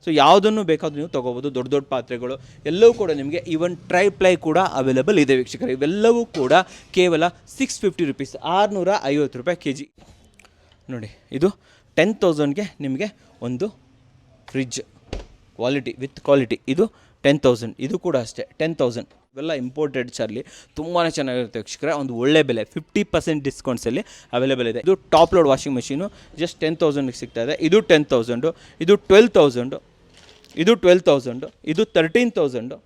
So ಯಾವುದನ್ನು ಬೇಕಾದರೂ ನೀವು ತೊಗೋಬೋದು. ದೊಡ್ಡ ದೊಡ್ಡ ಪಾತ್ರೆಗಳು ಎಲ್ಲವೂ ಕೂಡ ನಿಮಗೆ ಈವನ್ ಟ್ರೈಪ್ಲೈ ಕೂಡ ಅವೈಲೇಬಲ್ ಇದೆ ವೀಕ್ಷಕರೇ. ಇವೆಲ್ಲವೂ ಕೂಡ ಕೇವಲ 650 ರುಪೀಸ್, 650 ರೂಪಾಯಿ kg. ನೋಡಿ, ಇದು 10,000ಗೆ ನಿಮಗೆ ಒಂದು ಫ್ರಿಡ್ಜ್, ಕ್ವಾಲಿಟಿ ವಿತ್ ಕ್ವಾಲಿಟಿ. ಇದು 10,000, ಇದು ಕೂಡ ಅಷ್ಟೇ 10,000. ಇವೆಲ್ಲ ಇಂಪೋರ್ಟೆಡ್ ಚಾರ್ಲಿ, ತುಂಬಾ ಚೆನ್ನಾಗಿರುತ್ತೆ ವೀಕ್ಷಕರೇ. ಒಂದು ಒಳ್ಳೆ ಬೆಲೆ, 50% ಡಿಸ್ಕೌಂಟ್ಸಲ್ಲಿ ಅವೈಲೇಬಲ್ ಇದೆ. ಇದು top load washing machine just 10,000ಗೆ ಸಿಗ್ತಾ ಇದೆ. ಇದು 10,000, ಇದು 12,000, ಇದು 12,000, ಇದು 13,000.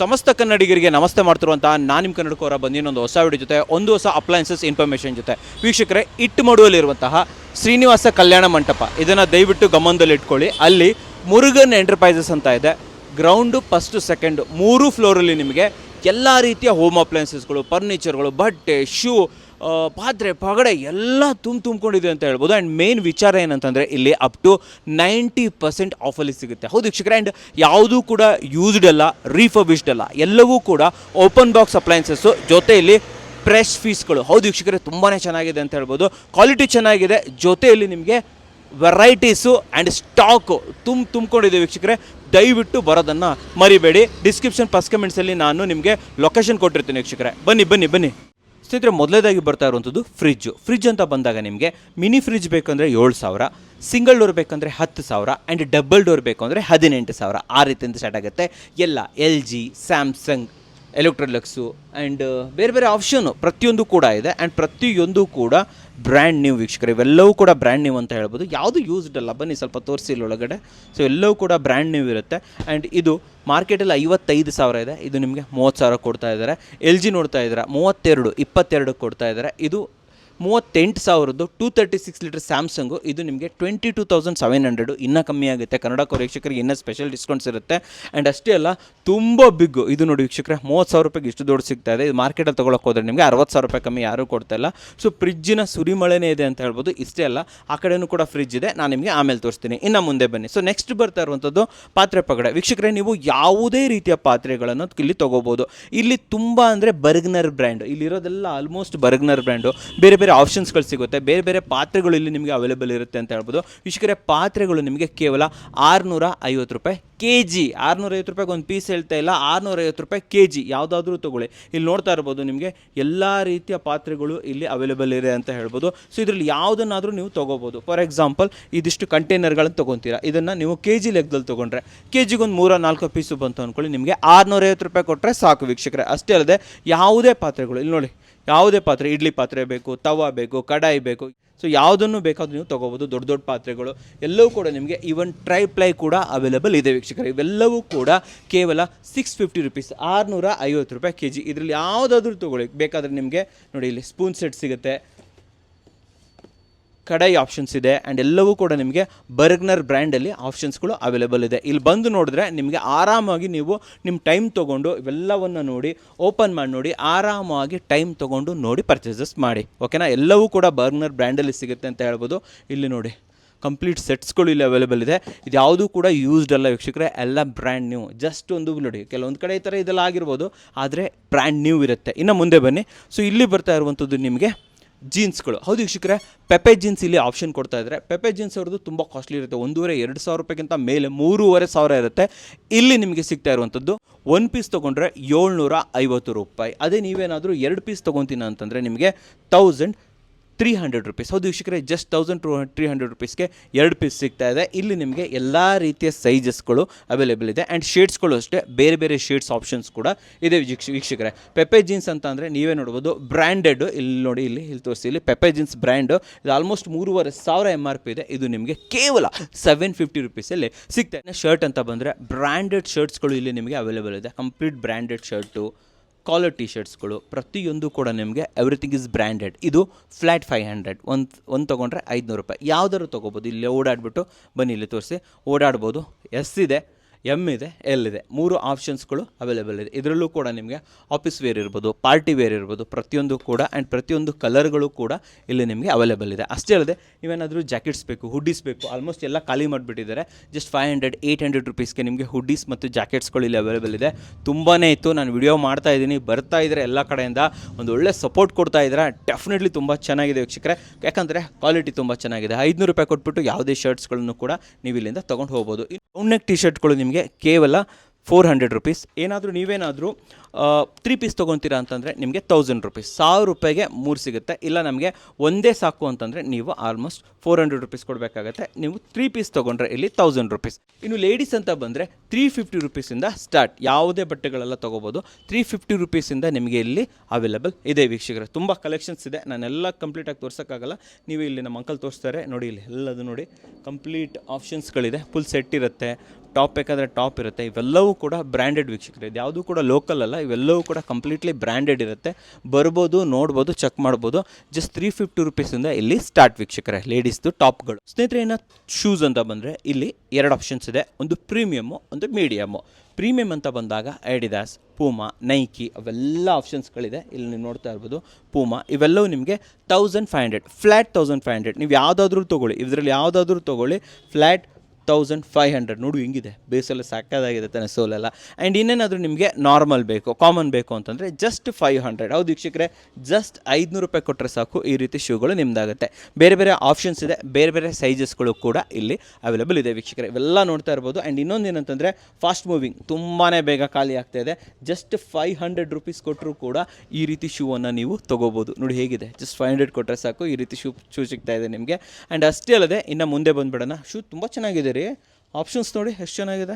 ಸಮಸ್ತ ಕನ್ನಡಿಗರಿಗೆ ನಮಸ್ತೆ ಮಾಡ್ತಿರುವಂತಹ ನಾನು ನಿಮ್ಮ ಕನ್ನಡಕೋರ ಬಂದಿನೊಂದು ಹೊಸ ವಿಡಿಯೋ ಜೊತೆ, ಒಂದು ಹೊಸ ಅಪ್ಲಯನ್ಸಸ್ ಇನ್ಫಾರ್ಮೇಷನ್ ಜೊತೆ. ವೀಕ್ಷಕರೇ, ಇಟ್ಟಮಡುವಲ್ಲಿರುವಂತಹ ಶ್ರೀನಿವಾಸ ಕಲ್ಯಾಣ ಮಂಟಪ, ಇದನ್ನು ದಯವಿಟ್ಟು ಗಮನದಲ್ಲಿ ಇಟ್ಕೊಳ್ಳಿ. ಅಲ್ಲಿ ಮುರುಗನ್ ಎಂಟರ್ಪ್ರೈಸಸ್ ಅಂತ ಇದೆ. ಗ್ರೌಂಡು, ಫಸ್ಟು, ಸೆಕೆಂಡು, 3 ಫ್ಲೋರಲ್ಲಿ ನಿಮಗೆ ಎಲ್ಲ ರೀತಿಯ ಹೋಮ್ ಅಪ್ಲಯನ್ಸಸ್ಗಳು, ಫರ್ನಿಚರ್ಗಳು, ಬಟ್ಟೆ, ಶೂ, ಪಾತ್ರೆ, ಪಗಡೆ ಎಲ್ಲ ತುಂಬಿಕೊಂಡಿದೆ ಅಂತ ಹೇಳ್ಬೋದು. ಆ್ಯಂಡ್ ಮೇನ್ ವಿಚಾರ ಏನಂತಂದರೆ ಇಲ್ಲಿ ಅಪ್ ಟು 90% ಆಫಲ್ಲಿ ಸಿಗುತ್ತೆ. ಹೌದು ವೀಕ್ಷಕರೇ, ಆ್ಯಂಡ್ ಯಾವುದೂ ಕೂಡ ಯೂಸ್ಡ್ ಅಲ್ಲ, ರೀಫರ್ಬಿಶ್ಡ್ ಅಲ್ಲ, ಎಲ್ಲವೂ ಕೂಡ ಓಪನ್ ಬಾಕ್ಸ್ ಅಪ್ಲಯನ್ಸಸ್ಸು, ಜೊತೆಯಲ್ಲಿ ಫ್ರೆಶ್ ಫೀಸ್ಗಳು. ಹೌದು ವೀಕ್ಷಕರೇ, ತುಂಬಾ ಚೆನ್ನಾಗಿದೆ ಅಂತ ಹೇಳ್ಬೋದು. ಕ್ವಾಲಿಟಿ ಚೆನ್ನಾಗಿದೆ, ಜೊತೆಯಲ್ಲಿ ನಿಮಗೆ ವೆರೈಟೀಸು ಆ್ಯಂಡ್ ಸ್ಟಾಕು ತುಂಬಿಕೊಂಡಿದೆ ವೀಕ್ಷಕರೇ. ದಯವಿಟ್ಟು ಬರೋದನ್ನು ಮರಿಬೇಡಿ. ಡಿಸ್ಕ್ರಿಪ್ಷನ್ ಫಸ್ಟ್ ಕಮೆಂಟ್ಸಲ್ಲಿ ನಾನು ನಿಮಗೆ ಲೊಕೇಶನ್ ಕೊಟ್ಟಿರ್ತೀನಿ ವೀಕ್ಷಕರೇ. ಬನ್ನಿ. ಸ್ನೇಹಿತರೆ, ಮೊದಲೇದಾಗಿ ಬರ್ತಾ ಇರುವಂಥದ್ದು ಫ್ರಿಡ್ಜ್ ಅಂತ ಬಂದಾಗ ನಿಮಗೆ ಮಿನಿ ಫ್ರಿಡ್ಜ್ ಬೇಕಂದರೆ 7,000, ಸಿಂಗಲ್ ಡೋರ್ ಬೇಕಂದರೆ 10,000, ಆ್ಯಂಡ್ ಡಬಲ್ ಡೋರ್ ಬೇಕು ಅಂದರೆ 18,000. ಆ ರೀತಿಯಿಂದ ಸ್ಟಾರ್ಟ್ ಆಗುತ್ತೆ. ಎಲ್ಲ LG, ಸ್ಯಾಮ್ಸಂಗ್, ಎಲೆಕ್ಟ್ರಾನಿಕ್ಸು ಆ್ಯಂಡ್ ಬೇರೆ ಬೇರೆ ಆಪ್ಷನು ಪ್ರತಿಯೊಂದು ಕೂಡ ಇದೆ. ಆ್ಯಂಡ್ ಪ್ರತಿಯೊಂದು ಕೂಡ ಬ್ರ್ಯಾಂಡ್ ನ್ಯೂ ವೀಕ್ಷಕರು. ಇವೆಲ್ಲವೂ ಕೂಡ ಬ್ರ್ಯಾಂಡ್ ನ್ಯೂ ಅಂತ ಹೇಳ್ಬೋದು. ಯಾವುದು ಯೂಸ್ಡ್ ಅಲ್ಲ. ಬನ್ನಿ ಸ್ವಲ್ಪ ತೋರಿಸಿ ಇಲ್ಲಿ ಒಳಗಡೆ. ಸೊ ಎಲ್ಲವೂ ಕೂಡ ಬ್ರ್ಯಾಂಡ್ ನ್ಯೂ ಇರುತ್ತೆ. ಆ್ಯಂಡ್ ಇದು ಮಾರ್ಕೆಟಲ್ಲಿ 55,000 ಇದೆ. ಇದು ನಿಮಗೆ 30,000 ಕೊಡ್ತಾ ಇದ್ದಾರೆ. LG ನೋಡ್ತಾ ಇದ್ದಾರೆ 22 ಕೊಡ್ತಾ ಇದ್ದಾರೆ. ಇದು 38,000 236 ಲೀಟರ್ ಸ್ಯಾಮ್ಸಂಗು. ಇದು ನಿಮಗೆ 22,700, ಇನ್ನೂ ಕಮ್ಮಿ ಆಗುತ್ತೆ. ಕನ್ನಡ ವೀಕ್ಷಕರಿಗೆ ಇನ್ನೂ ಸ್ಪೆಷಲ್ ಡಿಸ್ಕೌಂಟ್ಸ್ ಇರುತ್ತೆ. ಆ್ಯಂಡ್ ಅಷ್ಟೇ ಅಲ್ಲ, ತುಂಬ ಬಿಗ್ಗು. ಇದು ನೋಡಿ ವೀಕ್ಷಕರೇ, 30,000 ರೂಪಾಯಿಗೆ ಇಷ್ಟು ದೊಡ್ಡ ಸಿಗ್ತಾ ಇದೆ. ಇದು ಮಾರ್ಕೆಟಲ್ಲಿ ತೊಗೊಳಕ್ಕೆ ಹೋದರೆ ನಿಮಗೆ 60,000 ರೂಪಾಯಿ ಕಮ್ಮಿ ಯಾರೂ ಕೊಡ್ತಾ ಇಲ್ಲ. ಸೊ ಫ್ರಿಜ್ಜಿನ ಸುರಿಮಳೆನೇ ಇದೆ ಅಂತ ಹೇಳ್ಬೋದು. ಇಷ್ಟೇ ಅಲ್ಲ, ಆ ಕಡೆಯೂ ಕೂಡ ಫ್ರಿಜ್ ಇದೆ. ನಾನು ನಿಮಗೆ ಆಮೇಲೆ ತೋರಿಸ್ತೀನಿ. ಇನ್ನು ಮುಂದೆ ಬನ್ನಿ. ಸೊ ನೆಕ್ಸ್ಟ್ ಬರ್ತಾ ಇರುವಂಥದ್ದು ಪಾತ್ರೆ ಪಗಡೆ. ವೀಕ್ಷಕರೇ, ನೀವು ಯಾವುದೇ ರೀತಿಯ ಪಾತ್ರೆಗಳನ್ನು ಇಲ್ಲಿ ತೊಗೋಬೋದು. ಇಲ್ಲಿ ತುಂಬ ಅಂದರೆ ಬರ್ಗ್ನರ್ ಬ್ರ್ಯಾಂಡು, ಇಲ್ಲಿರೋದೆಲ್ಲ ಆಲ್ಮೋಸ್ಟ್ ಬರ್ಗ್ನರ್ ಬ್ರ್ಯಾಂಡು. ಬೇರೆ ಬೇರೆ ಆಪ್ಷನ್ಸ್ಗಳು ಸಿಗುತ್ತೆ. ಬೇರೆ ಬೇರೆ ಪಾತ್ರೆಗಳು ಇಲ್ಲಿ ನಿಮಗೆ ಅವೈಲೇಬಲ್ ಇರುತ್ತೆ ಅಂತ ಹೇಳ್ಬೋದು. ವೀಕ್ಷಕರೇ, ಪಾತ್ರೆಗಳು ನಿಮಗೆ ಕೇವಲ 650 ರೂಪಾಯಿ kg. 650 ರೂಪಾಯಿಗೆ ಒಂದು ಪೀಸ್ ಹೇಳ್ತಾ ಇಲ್ಲ, 650 ರೂಪಾಯಿ kg. ಯಾವುದಾದ್ರೂ ತೊಗೊಳ್ಳಿ. ಇಲ್ಲಿ ನೋಡ್ತಾ ಇರ್ಬೋದು, ನಿಮಗೆ ಎಲ್ಲ ರೀತಿಯ ಪಾತ್ರೆಗಳು ಇಲ್ಲಿ ಅವೈಲೇಬಲ್ ಇದೆ ಅಂತ ಹೇಳ್ಬೋದು. ಸೊ ಇದರಲ್ಲಿ ಯಾವುದನ್ನಾದರೂ ನೀವು ತೊಗೋಬೋದು. ಫಾರ್ ಎಕ್ಸಾಂಪಲ್, ಇದಿಷ್ಟು ಕಂಟೈನರ್ಗಳನ್ನು ತೊಗೊತೀರಾ. ಇದನ್ನು ನೀವು kg ಲೆಕ್ಕದಲ್ಲಿ ತೊಗೊಂಡ್ರೆ kgಗೆ ಒಂದು 3-4 ಪೀಸು ಬಂತು ಅಂದ್ಕೊಳ್ಳಿ, ನಿಮಗೆ 650 ರೂಪಾಯಿ ಕೊಟ್ಟರೆ ಸಾಕು ವೀಕ್ಷಕರೇ. ಅಷ್ಟೇ ಅಲ್ಲದೆ ಯಾವುದೇ ಪಾತ್ರೆಗಳು, ಇಲ್ಲಿ ನೋಡಿ, ಯಾವುದೇ ಪಾತ್ರೆ, ಇಡ್ಲಿ ಪಾತ್ರೆ ಬೇಕು, ತವಾ ಬೇಕು, ಕಡಾಯಿ ಬೇಕು, ಸೊ ಯಾವುದನ್ನು ಬೇಕಾದರೂ ನೀವು ತೊಗೋಬೋದು. ದೊಡ್ಡ ದೊಡ್ಡ ಪಾತ್ರೆಗಳು ಎಲ್ಲವೂ ಕೂಡ ನಿಮಗೆ ಈವನ್ ಟ್ರೈಪ್ಲೈ ಕೂಡ ಅವೈಲೇಬಲ್ ಇದೆ ವೀಕ್ಷಕರೇ. ಇವೆಲ್ಲವೂ ಕೂಡ ಕೇವಲ 650 ರುಪೀಸ್, 650 ರೂಪಾಯಿ kg. ಇದರಲ್ಲಿ ಯಾವುದಾದ್ರೂ ತೊಗೊಳ್ಳಿ. ಬೇಕಾದರೆ ನಿಮಗೆ ನೋಡಿ, ಇಲ್ಲಿ ಸ್ಪೂನ್ ಸೆಟ್ ಸಿಗುತ್ತೆ, ಕಡಾಯಿ ಆಪ್ಷನ್ಸ್ ಇದೆ. ಆ್ಯಂಡ್ ಎಲ್ಲವೂ ಕೂಡ ನಿಮಗೆ ಬರ್ಗ್ನರ್ ಬ್ರ್ಯಾಂಡಲ್ಲಿ ಆಪ್ಷನ್ಸ್ಗಳು ಅವೈಲೇಬಲ್ ಇದೆ. ಇಲ್ಲಿ ಬಂದು ನೋಡಿದ್ರೆ ನಿಮಗೆ ಆರಾಮಾಗಿ ನೀವು ನಿಮ್ಮ ಟೈಮ್ ತೊಗೊಂಡು ಇವೆಲ್ಲವನ್ನು ನೋಡಿ, ಓಪನ್ ಮಾಡಿ ನೋಡಿ, ಆರಾಮಾಗಿ ಟೈಮ್ ತೊಗೊಂಡು ನೋಡಿ ಪರ್ಚೇಸಸ್ ಮಾಡಿ. ಓಕೆನಾ? ಎಲ್ಲವೂ ಕೂಡ ಬರ್ಗ್ನರ್ ಬ್ರ್ಯಾಂಡಲ್ಲಿ ಸಿಗುತ್ತೆ ಅಂತ ಹೇಳ್ಬೋದು. ಇಲ್ಲಿ ನೋಡಿ, ಕಂಪ್ಲೀಟ್ ಸೆಟ್ಸ್ಗಳು ಇಲ್ಲಿ ಅವೈಲೇಬಲ್ ಇದೆ. ಇದು ಯಾವುದೂ ಕೂಡ ಯೂಸ್ಡ್ ಅಲ್ಲ ವೀಕ್ಷಕರೇ, ಎಲ್ಲ ಬ್ರ್ಯಾಂಡ್ ನ್ಯೂ. ಜಸ್ಟ್ ಒಂದು ನೋಡಿ, ಕೆಲವೊಂದು ಕಡೆ ಈ ಥರ ಇದೆಲ್ಲ ಆಗಿರ್ಬೋದು, ಆದರೆ ಬ್ರ್ಯಾಂಡ್ ನ್ಯೂ ಇರುತ್ತೆ. ಇನ್ನು ಮುಂದೆ ಬನ್ನಿ. ಸೊ ಇಲ್ಲಿ ಬರ್ತಾ ಇರುವಂಥದ್ದು ನಿಮಗೆ ಜೀನ್ಸ್ಗಳು. ಹೌದು ವೀಕ್ಷಕರೇ, ಪೆಪೆ ಜೀನ್ಸ್ ಇಲ್ಲಿ ಆಪ್ಷನ್ ಕೊಡ್ತಾ ಇದ್ದಾರೆ. ಪೆಪೆ ಜೀನ್ಸ್ ಅವ್ರದ್ದು ತುಂಬ ಕಾಸ್ಟ್ಲಿ ಇರುತ್ತೆ. 1,500-2,000 ರೂಪಾಯಿಗಿಂತ ಮೇಲೆ 3,500 ಇರುತ್ತೆ. ಇಲ್ಲಿ ನಿಮಗೆ ಸಿಗ್ತಾ ಇರುವಂಥದ್ದು ಒಂದು ಪೀಸ್ ತೊಗೊಂಡ್ರೆ 750 ರೂಪಾಯಿ. ಅದೇ ನೀವೇನಾದರೂ 2 ಪೀಸ್ ತೊಗೊತೀನಿ ಅಂತಂದರೆ ನಿಮಗೆ 1,300 ರುಪೀಸ್. ಹೌದು ವೀಕ್ಷಕರೇ, ಜಸ್ಟ್ 1,300 ರುಪೀಸ್ಗೆ 2 ಪೀಸ್ ಸಿಗ್ತಾ ಇದೆ. ಇಲ್ಲಿ ನಿಮಗೆ ಎಲ್ಲ ರೀತಿಯ ಸೈಜಸ್ಗಳು ಅವೈಲೇಬಲ್ ಇದೆ. ಆ್ಯಂಡ್ ಶೇಡ್ಸ್ಗಳು ಅಷ್ಟೇ, ಬೇರೆ ಬೇರೆ ಶೇಡ್ಸ್ ಆಪ್ಷನ್ಸ್ ಕೂಡ ಇದೆ ವೀಕ್ಷಕರೇ. ಪೆಪೆ ಜೀನ್ಸ್ ಅಂತ ಅಂದರೆ ನೀವೇ ನೋಡ್ಬೋದು, ಬ್ರ್ಯಾಂಡೆಡ್. ಇಲ್ಲಿ ನೋಡಿ, ಇಲ್ಲಿ ತೋರಿಸಿ, ಇಲ್ಲಿ ಪೆಪೆ ಜೀನ್ಸ್ ಬ್ರ್ಯಾಂಡು. ಇದು ಆಲ್ಮೋಸ್ಟ್ 3,500 MRP ಇದೆ. ಇದು ನಿಮಗೆ ಕೇವಲ 750 ರುಪೀಸಲ್ಲಿ ಸಿಗ್ತಾ ಇದೆ. ಶರ್ಟ್ ಅಂತ ಬಂದರೆ ಬ್ರ್ಯಾಂಡೆಡ್ ಶರ್ಟ್ಸ್ಗಳು ಇಲ್ಲಿ ನಿಮಗೆ ಅವೈಲೇಬಲ್ ಇದೆ. Complete branded shirt, collar T ಶರ್ಟ್ಸ್ಗಳು ಪ್ರತಿಯೊಂದು ಕೂಡ ನಿಮಗೆ ಎವ್ರಿಥಿಂಗ್ ಇಸ್ ಬ್ರ್ಯಾಂಡೆಡ್. ಇದು ಫ್ಲ್ಯಾಟ್ 500, ಒಂದು ತೊಗೊಂಡ್ರೆ 500 ರೂಪಾಯಿ. ಯಾವುದಾದ್ರು ತೊಗೋಬೋದು. ಇಲ್ಲಿ ಓಡಾಡ್ಬಿಟ್ಟು ಬನ್ನಿ, ಇಲ್ಲಿ ತೋರಿಸಿ, ಓಡಾಡ್ಬೋದು. ಎಸ್ ಇದೆ, ಎಮ್ ಇದೆ, ಎಲ್ ಇದೆ, 3 ಆಪ್ಷನ್ಸ್ಗಳು ಅವೈಲೇಬಲ್ ಇದೆ. ಇದರಲ್ಲೂ ಕೂಡ ನಿಮಗೆ ಆಫೀಸ್ ವೇರ್ ಇರ್ಬೋದು, ಪಾರ್ಟಿ ವೇರ್ ಇರ್ಬೋದು, ಪ್ರತಿಯೊಂದು ಕೂಡ ಆ್ಯಂಡ್ ಪ್ರತಿಯೊಂದು ಕಲರ್ಗಳು ಕೂಡ ಇಲ್ಲಿ ನಿಮಗೆ ಅವೈಲೇಬಲ್ ಇದೆ. ಅಷ್ಟೇ ಅಲ್ಲದೆ ನೀವೇನಾದರೂ ಜಾಕೆಟ್ಸ್ ಬೇಕು, ಹುಡ್ಡೀಸ್ ಬೇಕು, ಆಲ್ಮೋಸ್ಟ್ ಎಲ್ಲ ಖಾಲಿ ಮಾಡಿಬಿಟ್ಟಿದ್ದಾರೆ. ಜಸ್ಟ್ 500-800 ರುಪೀಸ್ಗೆ ನಿಮಗೆ ಹುಡ್ಡೀಸ್ ಮತ್ತು ಜಾಕೆಟ್ಸ್ಗಳು ಇಲ್ಲಿ ಅವೈಲೇಬಲ್ ಇದೆ. ತುಂಬಾ ಇತ್ತು, ನಾನು ವಿಡಿಯೋ ಮಾಡ್ತಾ ಇದ್ದೀನಿ, ಬರ್ತಾ ಇದ್ದಾರೆ ಎಲ್ಲ ಕಡೆಯಿಂದ, ಒಂದು ಒಳ್ಳೆ ಸಪೋರ್ಟ್ ಕೊಡ್ತಾ ಇದ್ದಾರೆ. ಡೆಫಿನೆಟ್ಲಿ ತುಂಬ ಚೆನ್ನಾಗಿದೆ ವೀಕ್ಷಕರೇ, ಯಾಕಂದರೆ ಕ್ವಾಲಿಟಿ ತುಂಬ ಚೆನ್ನಾಗಿದೆ. 500 ರೂಪಾಯಿ ಕೊಟ್ಬಿಟ್ಟು ಯಾವುದೇ ಶರ್ಟ್ಸ್ಗಳನ್ನು ಕೂಡ ನೀವು ಇಲ್ಲಿಂದ ತೊಗೊಂಡು ಹೋಗ್ಬೋದು. ರೌಂಡ್ ನೆಕ್ ಟಿ ಶರ್ಟ್ಗಳು ನಿಮಗೆ ಕೇವಲ 400 ರುಪೀಸ್. ನೀವೇನಾದರೂ 3 ಪೀಸ್ ತೊಗೊತೀರಾ ಅಂತಂದರೆ ನಿಮಗೆ 1000 ರುಪೀಸ್, 1000 ರೂಪಾಯಿಗೆ 3 ಸಿಗುತ್ತೆ. ಇಲ್ಲ ನಮಗೆ ಒಂದೇ ಸಾಕು ಅಂತಂದರೆ ನೀವು ಆಲ್ಮೋಸ್ಟ್ 400 ರುಪೀಸ್ ಕೊಡಬೇಕಾಗತ್ತೆ. ನೀವು 3 ಪೀಸ್ ತೊಗೊಂಡ್ರೆ ಇಲ್ಲಿ 1000 ರುಪೀಸ್. ಇನ್ನು ಲೇಡೀಸ್ ಅಂತ ಬಂದರೆ 350 ರುಪೀಸಿಂದ ಸ್ಟಾರ್ಟ್, ಯಾವುದೇ ಬಟ್ಟೆಗಳೆಲ್ಲ ತೊಗೋಬೋದು. 350 ರುಪೀಸಿಂದ ನಿಮಗೆ ಇಲ್ಲಿ ಅವೈಲೇಬಲ್ ಇದೆ ವೀಕ್ಷಕರೇ. ತುಂಬ ಕಲೆಕ್ಷನ್ಸ್ ಇದೆ, ನಾನೆಲ್ಲ ಕಂಪ್ಲೀಟಾಗಿ ತೋರ್ಸೋಕ್ಕಾಗಲ್ಲ. ನೀವು ಇಲ್ಲಿ ನಮ್ಮ ಅಂಕಲ್ ತೋರಿಸ್ತಾರೆ ನೋಡಿ, ಇಲ್ಲಿ ಎಲ್ಲದು ನೋಡಿ ಕಂಪ್ಲೀಟ್ ಆಪ್ಷನ್ಸ್ಗಳಿದೆ. ಫುಲ್ ಸೆಟ್ ಇರುತ್ತೆ, ಟಾಪ್ ಬೇಕಾದರೆ ಟಾಪ್ ಇರುತ್ತೆ. ಇವೆಲ್ಲವೂ ಕೂಡ ಬ್ರ್ಯಾಂಡೆಡ್ ವೀಕ್ಷಕರೇ, ಇದು ಯಾವುದೂ ಕೂಡ ಲೋಕಲ್ ಅಲ್ಲ, ಇವೆಲ್ಲವೂ ಕೂಡ ಕಂಪ್ಲೀಟ್ಲಿ ಬ್ರ್ಯಾಂಡೆಡ್ ಇರುತ್ತೆ. ಬರ್ಬೋದು, ನೋಡ್ಬೋದು, ಚೆಕ್ ಮಾಡ್ಬೋದು. ಜಸ್ಟ್ 350 ರುಪೀಸಿಂದ ಇಲ್ಲಿ ಸ್ಟಾರ್ಟ್ ವೀಕ್ಷಕರೇ ಲೇಡೀಸ್ದು ಟಾಪ್ಗಳು. ಸ್ನೇಹಿತರೆ, ಇನ್ನು ಶೂಸ್ ಅಂತ ಬಂದರೆ ಇಲ್ಲಿ 2 ಆಪ್ಷನ್ಸ್ ಇದೆ, ಒಂದು ಪ್ರೀಮಿಯಮ್ಮು, ಒಂದು ಮೀಡಿಯಮ್ಮು. ಪ್ರೀಮಿಯಮ್ ಅಂತ ಬಂದಾಗ ಎಡಿಡಾಸ್, ಪೂಮಾ, ನೈಕಿ ಅವೆಲ್ಲ ಆಪ್ಷನ್ಸ್ಗಳಿದೆ. ಇಲ್ಲಿ ನೀವು ನೋಡ್ತಾ ಇರ್ಬೋದು ಪೂಮಾ, ಇವೆಲ್ಲವೂ ನಿಮಗೆ 1500 ಫ್ಲ್ಯಾಟ್ 1500. ನೀವು ಯಾವುದಾದ್ರೂ ತೊಗೊಳ್ಳಿ, ಇದರಲ್ಲಿ ಯಾವುದಾದ್ರೂ ತೊಗೊಳ್ಳಿ, ಫ್ಲ್ಯಾಟ್ 1500. ನೋಡು ಹಿಂಗಿದೆ, ಬೇಸೆಲ್ಲ ಸಾಕಾಗಿದೆ ತಾನೆ ಸೋಲೆಲ್ಲ. ಆ್ಯಂಡ್ ಇನ್ನೇನಾದರೂ ನಿಮಗೆ ನಾರ್ಮಲ್ ಬೇಕು, ಕಾಮನ್ ಬೇಕು ಅಂತಂದರೆ ಜಸ್ಟ್ 500. ಹೌದು ವೀಕ್ಷಕರೇ, ಜಸ್ಟ್ 500 ರೂಪಾಯಿ ಕೊಟ್ಟರೆ ಸಾಕು, ಈ ರೀತಿ ಶೂಗಳು ನಿಮ್ಮದಾಗುತ್ತೆ. ಬೇರೆ ಬೇರೆ ಆಪ್ಷನ್ಸ್ ಇದೆ, ಬೇರೆ ಬೇರೆ ಸೈಜಸ್ಗಳು ಕೂಡ ಇಲ್ಲಿ ಅವೈಲೇಬಲ್ ಇದೆ ವೀಕ್ಷಕರೇ. ಇವೆಲ್ಲ ನೋಡ್ತಾ ಇರ್ಬೋದು. ಆ್ಯಂಡ್ ಇನ್ನೊಂದು ಏನಂತಂದರೆ ಫಾಸ್ಟ್ ಮೂವಿಂಗ್, ತುಂಬಾ ಬೇಗ ಖಾಲಿ ಆಗ್ತಾ ಇದೆ. ಜಸ್ಟ್ 500 ರುಪೀಸ್ ಕೊಟ್ಟರು ಕೂಡ ಈ ರೀತಿ ಶೂವನ್ನು ನೀವು ತೊಗೋಬೋದು. ನೋಡಿ ಹೇಗಿದೆ, ಜಸ್ಟ್ 500 ಕೊಟ್ಟರೆ ಸಾಕು, ಈ ರೀತಿ ಶೂ ಸಿಗ್ತಾ ಇದೆ ನಿಮಗೆ. ಆ್ಯಂಡ್ ಅಷ್ಟೇ ಅಲ್ಲದೆ ಇನ್ನು ಮುಂದೆ ಬಂದುಬಿಡೋಣ. ಶೂ ತುಂಬ ಚೆನ್ನಾಗಿದೆ ರೀ, ಆಪ್ಷನ್ಸ್ ನೋಡಿ ಎಷ್ಟು ಚೆನ್ನಾಗಿದೆ,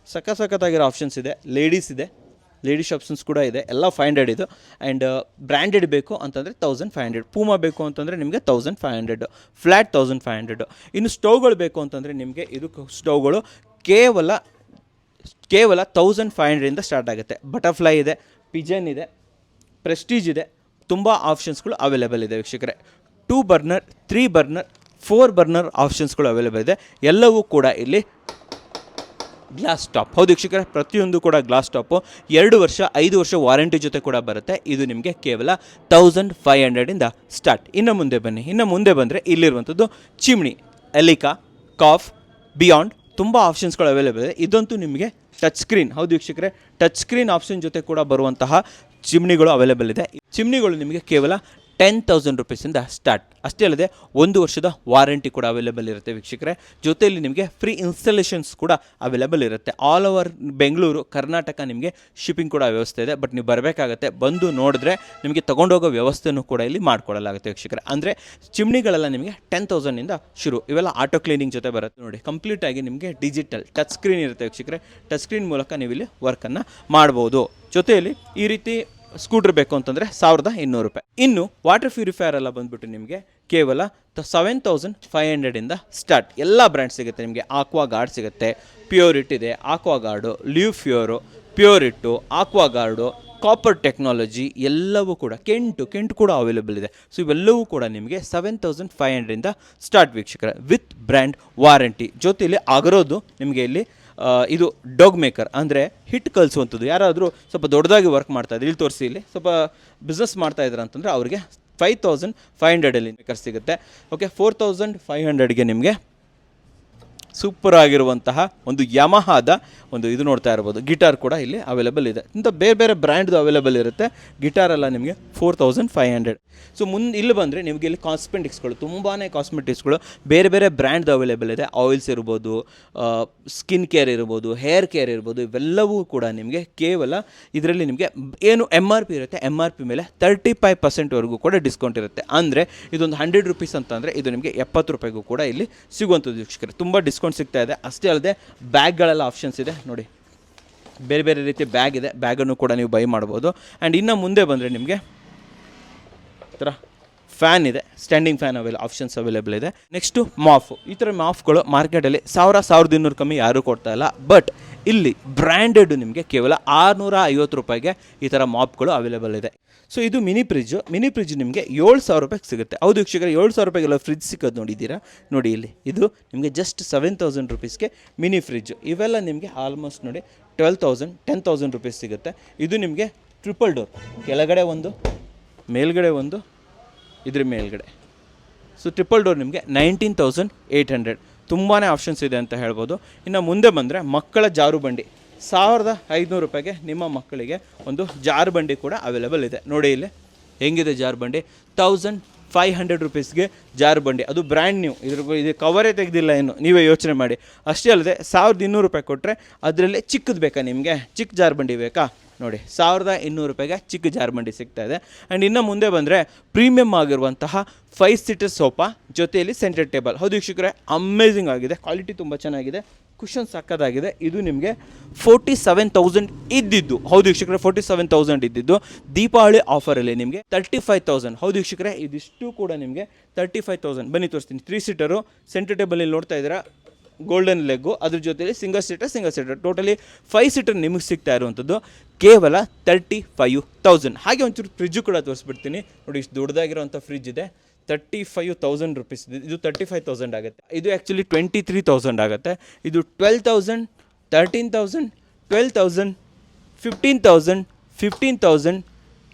ಸಖತ್ತಾಗಿರೋ ಆಪ್ಷನ್ಸ್ ಇದೆ. ಲೇಡೀಸ್ ಆಪ್ಷನ್ಸ್ ಕೂಡ ಇದೆ, ಎಲ್ಲ 500 ಇದು. ಆ್ಯಂಡ್ ಬ್ರ್ಯಾಂಡೆಡ್ ಬೇಕು ಅಂತಂದರೆ 1500, ಪೂಮಾ ಬೇಕು ಅಂತಂದರೆ ನಿಮಗೆ 1500, ಫ್ಲ್ಯಾಟ್ 1500. ಇನ್ನು ಸ್ಟವ್ಗಳು ಬೇಕು ಅಂತಂದರೆ ನಿಮಗೆ ಇದು ಸ್ಟವ್ಗಳು ಕೇವಲ 1500ಇಂದ ಸ್ಟಾರ್ಟ್ ಆಗುತ್ತೆ. ಬಟರ್ಫ್ಲೈ ಇದೆ, ಪಿಜನ್ ಇದೆ, ಪ್ರೆಸ್ಟೀಜ್ ಇದೆ, ತುಂಬ ಆಪ್ಷನ್ಸ್ಗಳು ಅವೈಲೇಬಲ್ ಇದೆ ವೀಕ್ಷಕರೇ. 2 ಬರ್ನರ್, 3 ಬರ್ನರ್, 4 ಬರ್ನರ್ ಆಪ್ಷನ್ಸ್ಗಳು ಅವೈಲೇಬಲ್ ಇದೆ. ಎಲ್ಲವೂ ಕೂಡ ಇಲ್ಲಿ ಗ್ಲಾಸ್ ಟಾಪ್. ಹೌದು ವೀಕ್ಷಕರೇ, ಪ್ರತಿಯೊಂದು ಕೂಡ ಗ್ಲಾಸ್ ಟಾಪು. 2 ವರ್ಷ 5 ವರ್ಷ ವಾರಂಟಿ ಜೊತೆ ಕೂಡ ಬರುತ್ತೆ. ಇದು ನಿಮಗೆ ಕೇವಲ 1500ಇಂದ ಸ್ಟಾರ್ಟ್. ಇನ್ನು ಮುಂದೆ ಬಂದರೆ ಇಲ್ಲಿರುವಂಥದ್ದು ಚಿಮ್ನಿ, ಎಲಿಕಾ, ಕಾಫ್, ಬಿಯಾಂಡ್, ತುಂಬ ಆಪ್ಷನ್ಸ್ಗಳು ಅವೈಲೇಬಲ್ ಇದೆ. ಇದಂತೂ ನಿಮಗೆ ಟಚ್ ಸ್ಕ್ರೀನ್. ಹೌದು ವೀಕ್ಷಕರೇ, ಟಚ್ ಸ್ಕ್ರೀನ್ ಆಪ್ಷನ್ ಜೊತೆ ಕೂಡ ಬರುವಂತಹ ಚಿಮ್ನಿಗಳು ಅವೈಲೇಬಲ್ ಇದೆ. ಚಿಮ್ನಿಗಳು ನಿಮಗೆ ಕೇವಲ 10,000 ರುಪೀಸಿಂದ ಸ್ಟಾರ್ಟ್. ಅಷ್ಟೇ ಅಲ್ಲದೆ 1 ವರ್ಷದ ವಾರಂಟಿ ಕೂಡ ಅವೈಲೇಬಲ್ ಇರುತ್ತೆ ವೀಕ್ಷಕರೇ. ಜೊತೆಯಲ್ಲಿ ನಿಮಗೆ ಫ್ರೀ ಇನ್ಸ್ಟಾಲೇಷನ್ಸ್ ಕೂಡ ಅವೈಲೇಬಲ್ ಇರುತ್ತೆ. ಆಲ್ ಓವರ್ ಬೆಂಗಳೂರು, ಕರ್ನಾಟಕ ನಿಮಗೆ ಶಿಪ್ಪಿಂಗ್ ಕೂಡ ವ್ಯವಸ್ಥೆ ಇದೆ. ಬಟ್ ನೀವು ಬರಬೇಕಾಗತ್ತೆ, ಬಂದು ನೋಡಿದ್ರೆ ನಿಮಗೆ ತೊಗೊಂಡೋಗೋ ವ್ಯವಸ್ಥೆನೂ ಕೂಡ ಇಲ್ಲಿ ಮಾಡಿಕೊಡಲಾಗುತ್ತೆ ವೀಕ್ಷಕರೇ. ಅಂದರೆ ಚಿಮ್ನಿಗಳೆಲ್ಲ ನಿಮಗೆ 10,000ಇಂದ ಶುರು. ಇವೆಲ್ಲ ಆಟೋ ಕ್ಲೀನಿಂಗ್ ಜೊತೆ ಬರುತ್ತೆ ನೋಡಿ. ಕಂಪ್ಲೀಟಾಗಿ ನಿಮಗೆ ಡಿಜಿಟಲ್ ಟಚ್ ಸ್ಕ್ರೀನ್ ಇರುತ್ತೆ ವೀಕ್ಷಕರೇ. ಟಚ್ ಸ್ಕ್ರೀನ್ ಮೂಲಕ ನೀವು ಇಲ್ಲಿ ವರ್ಕನ್ನು ಮಾಡ್ಬೋದು. ಜೊತೆಯಲ್ಲಿ ಈ ರೀತಿ ಸ್ಕೂಟ್ರ್ ಬೇಕು ಅಂತಂದರೆ 1200 ರೂಪಾಯಿ. ಇನ್ನು ವಾಟರ್ ಪ್ಯೂರಿಫೈಯರ್ ಎಲ್ಲ ಬಂದುಬಿಟ್ಟು ನಿಮಗೆ ಕೇವಲ 7500ಇಂದ ಸ್ಟಾರ್ಟ್. ಎಲ್ಲ ಬ್ರ್ಯಾಂಡ್ ಸಿಗುತ್ತೆ ನಿಮಗೆ. ಆಕ್ವಾಗಾರ್ಡ್ ಸಿಗುತ್ತೆ, ಪ್ಯೂರಿಟ್ ಇದೆ, ಆಕ್ವಾಗಾರ್ಡು, ಲಿವ್ ಫ್ಯೂರು, ಪ್ಯೂರಿಟ್ಟು, ಆಕ್ವಾಗಾರ್ಡು, ಕಾಪರ್ ಟೆಕ್ನಾಲಜಿ ಎಲ್ಲವೂ ಕೂಡ, ಕೆಂಟು ಕೂಡ ಅವೈಲೇಬಲ್ ಇದೆ. ಸೊ ಇವೆಲ್ಲವೂ ಕೂಡ ನಿಮಗೆ 7500ಇಂದ ಸ್ಟಾರ್ಟ್ ವೀಕ್ಷಕರೇ, ವಿತ್ ಬ್ರ್ಯಾಂಡ್ ವಾರಂಟಿ. ಜೊತೆಯಲ್ಲಿ ಆಗಿರೋದು ನಿಮಗೆ ಇಲ್ಲಿ ಇದು ಡಾಗ್ ಮೇಕರ್, ಅಂದರೆ ಹಿಟ್ ಕಲಿಸುವಂಥದ್ದು. ಯಾರಾದರೂ ಸ್ವಲ್ಪ ದೊಡ್ಡದಾಗಿ ವರ್ಕ್ ಮಾಡ್ತಾಯಿದ್ರು, ಇಲ್ಲಿ ತೋರಿಸಿ, ಇಲ್ಲಿ ಸ್ವಲ್ಪ ಬಿಸ್ನೆಸ್ ಮಾಡ್ತಾಯಿದ್ರು ಅಂತಂದರೆ ಅವರಿಗೆ 5500 ಮೇಕರ್ ಸಿಗುತ್ತೆ. ಓಕೆ, 4500ಗೆ ನಿಮಗೆ ಸೂಪರ್ ಆಗಿರುವಂತಹ ಒಂದು ಯಮಹಾದ ಒಂದು ಇದು ನೋಡ್ತಾ ಇರ್ಬೋದು, ಗಿಟಾರ್ ಕೂಡ ಇಲ್ಲಿ ಅವೈಲೇಬಲ್ ಇದೆ. ಇಂಥ ಬೇರೆ ಬೇರೆ ಬ್ರ್ಯಾಂಡ್ದು ಅವೈಲೇಬಲ್ ಇರುತ್ತೆ. ಗಿಟಾರೆಲ್ಲ ನಿಮಗೆ 4500. ಸೊ ಇಲ್ಲಿ ಬಂದರೆ ನಿಮಗೆ ಇಲ್ಲಿ ಕಾಸ್ಮೆಟಿಕ್ಸ್ಗಳು, ತುಂಬಾ ಕಾಸ್ಮೆಟಿಕ್ಸ್ಗಳು ಬೇರೆ ಬೇರೆ ಬ್ರ್ಯಾಂಡ್ದು ಅವೈಲೇಬಲ್ ಇದೆ. ಆಯಿಲ್ಸ್ ಇರ್ಬೋದು, ಸ್ಕಿನ್ ಕೇರ್ ಇರ್ಬೋದು, ಹೇರ್ ಕೇರ್ ಇರ್ಬೋದು, ಇವೆಲ್ಲವೂ ಕೂಡ ನಿಮಗೆ ಕೇವಲ ಇದರಲ್ಲಿ ನಿಮಗೆ ಏನು MRP ಇರುತ್ತೆ, MRP ಮೇಲೆ 35%ವರೆಗೂ ಕೂಡ ಡಿಸ್ಕೌಂಟ್ ಇರುತ್ತೆ. ಅಂದರೆ ಇದೊಂದು 100 ರುಪೀಸ್ ಅಂತಂದರೆ ಇದು ನಿಮಗೆ 70 ರೂಪಾಯಿಗೂ ಕೂಡ ಇಲ್ಲಿ ಸಿಗುವಂಥದ್ದು ವೀಕ್ಷಕರೇ. ತುಂಬ ಡಿಸ್ಕೌಂಟ್ ಸಿಗ್ತಾ ಇದೆ. ಅಷ್ಟೇ ಅಲ್ಲದೆ ಬ್ಯಾಗ್ಗಳೆಲ್ಲ ಆಪ್ಷನ್ಸ್ ಇದೆ ನೋಡಿ, ಬೇರೆ ಬೇರೆ ರೀತಿಯ ಬ್ಯಾಗ್ ಇದೆ, ಬ್ಯಾಗನ್ನು ಕೂಡ ನೀವು ಬೈ ಮಾಡ್ಬೋದು. ಆ್ಯಂಡ್ ಇನ್ನು ಮುಂದೆ ಬಂದರೆ ನಿಮಗೆ ಥರ ಫ್ಯಾನ್ ಇದೆ, ಸ್ಟ್ಯಾಂಡಿಂಗ್ ಫ್ಯಾನ್ ಆಪ್ಷನ್ಸ್ ಅವೈಲೇಬಲ್ ಇದೆ. ನೆಕ್ಸ್ಟು ಮಾಫು. ಈ ಥರ ಮಾಫ್ಗಳು ಮಾರ್ಕೆಟಲ್ಲಿ 1200 ಕಮ್ಮಿ ಯಾರೂ ಕೊಡ್ತಾ ಇಲ್ಲ. ಬಟ್ ಇಲ್ಲಿ ಬ್ರ್ಯಾಂಡೆಡ್ ನಿಮಗೆ ಕೇವಲ 650 ರೂಪಾಯಿಗೆ ಈ ಥರ ಮಾಪ್ಗಳು ಅವೈಲೇಬಲ್ ಇದೆ. ಸೊ ಇದು ಮಿನಿ ಫ್ರಿಜ್ ನಿಮಗೆ 7,000 ರೂಪಾಯಿಗೆ ಸಿಗುತ್ತೆ. ಹೌದು ವೀಕ್ಷಕರೇ, 7,000 ರೂಪಾಯಿಗೆಲ್ಲ ಫ್ರಿಜ್ ಸಿಗೋದು ನೋಡಿದ್ದೀರಾ, ನೋಡಿ ಇಲ್ಲಿ ಇದು ನಿಮಗೆ ಜಸ್ಟ್ 7,000 ರೂಪೀಸ್ಗೆ ಮಿನಿ ಫ್ರಿಜ್. ಇವೆಲ್ಲ ನಿಮಗೆ ಆಲ್ಮೋಸ್ಟ್ ನೋಡಿ 12,000 10,000 ರೂಪೀಸ್ ಸಿಗುತ್ತೆ. ಇದು ನಿಮಗೆ ಟ್ರಿಪಲ್ ಡೋರ್, ಕೆಳಗಡೆ ಒಂದು ಮೇಲ್ಗಡೆ ಒಂದು ಇದ್ರ ಮೇಲ್ಗಡೆ. ಸೊ ಟ್ರಿಪಲ್ ಡೋರ್ ನಿಮಗೆ 19,800. ತುಂಬಾ ಆಪ್ಷನ್ಸ್ ಇದೆ ಅಂತ ಹೇಳ್ಬೋದು. ಇನ್ನು ಮುಂದೆ ಬಂದರೆ ಮಕ್ಕಳ ಜಾರು ಬಂಡಿ 1,500 ರೂಪಾಯಿಗೆ ನಿಮ್ಮ ಮಕ್ಕಳಿಗೆ ಒಂದು ಜಾರು ಬಂಡಿ ಕೂಡ ಅವೈಲೇಬಲ್ ಇದೆ. ನೋಡಿ ಇಲ್ಲಿ ಹೆಂಗಿದೆ ಜಾರು ಬಂಡಿ, 1,500 ರೂಪೀಸ್ಗೆ ಜಾರು ಬಂಡಿ, ಅದು ಬ್ರ್ಯಾಂಡ್ ನ್ಯೂ. ಇದು ಕವರೇ ತೆಗೆದಿಲ್ಲ ಏನು, ನೀವೇ ಯೋಚನೆ ಮಾಡಿ. ಅಷ್ಟೇ ಅಲ್ಲದೆ 1,200 ರೂಪಾಯಿ ಕೊಟ್ಟರೆ ಅದರಲ್ಲೇ ಚಿಕ್ಕದು ಬೇಕಾ ನಿಮಗೆ, ಚಿಕ್ಕ ಜಾರು ಬಂಡಿ ಬೇಕಾ, ನೋಡಿ 1,200 ರೂಪಾಯಿಗೆ ಚಿಕ್ಕ ಜಾರು ಬಂಡಿ ಸಿಗ್ತಾ ಇದೆ. ಆ್ಯಂಡ್ ಇನ್ನು ಮುಂದೆ ಬಂದರೆ ಪ್ರೀಮಿಯಮ್ ಆಗಿರುವಂತಹ 5 ಸೀಟರ್ ಸೋಫಾ ಜೊತೆಯಲ್ಲಿ ಸೆಂಟರ್ ಟೇಬಲ್. ಹೌದು ವೀಕ್ಷಕರೇ, ಅಮೇಝಿಂಗ್ ಆಗಿದೆ, ಕ್ವಾಲಿಟಿ ತುಂಬ ಚೆನ್ನಾಗಿದೆ, ಕುಷನ್ ಸಾಕಾಗಿದೆ. ಇದು ನಿಮಗೆ 47,000 ಇದ್ದಿದ್ದು. ಹೌದು ವೀಕ್ಷಕರೇ, 47,000 ಇದ್ದಿದ್ದು ದೀಪಾವಳಿ ಆಫರಲ್ಲಿ ನಿಮಗೆ 35,000. ಹೌದು ವೀಕ್ಷಕರೇ, ಇದಿಷ್ಟು ಕೂಡ ನಿಮಗೆ 35,000. ಬನ್ನಿ ತೋರಿಸ್ತೀನಿ. 3 ಸೀಟರು ಸೆಂಟರ್ ಟೇಬಲಲ್ಲಿ ನೋಡ್ತಾ ಇದ್ದೀರಾ, ಗೋಲ್ಡನ್ ಲೆಗ್ಗು, ಅದ್ರ ಜೊತೆಲಿ ಸಿಂಗಲ್ ಸೀಟರ್ ಟೋಟಲಿ 5 ಸೀಟರ್ ನಿಮಗೆ ಸಿಗ್ತಾ ಇರುವಂಥದ್ದು ಕೇವಲ 35,000. ಹಾಗೆ ಒಂಚೂರು ಫ್ರಿಜ್ಜು ಕೂಡ ತೋರಿಸ್ಬಿಡ್ತೀನಿ ನೋಡಿ. ಇಷ್ಟು ದೊಡ್ಡದಾಗಿರೋಂಥ ಫ್ರಿಜ್ ಇದೆ, 35,000 ರೂಪೀಸ್. ಇದು 35,000 ಆಗುತ್ತೆ. ಇದು ಆ್ಯಕ್ಚುಲಿ 23,000 ಆಗುತ್ತೆ. ಇದು 12,000, 13,000, 12,000, 15,000, 15,000,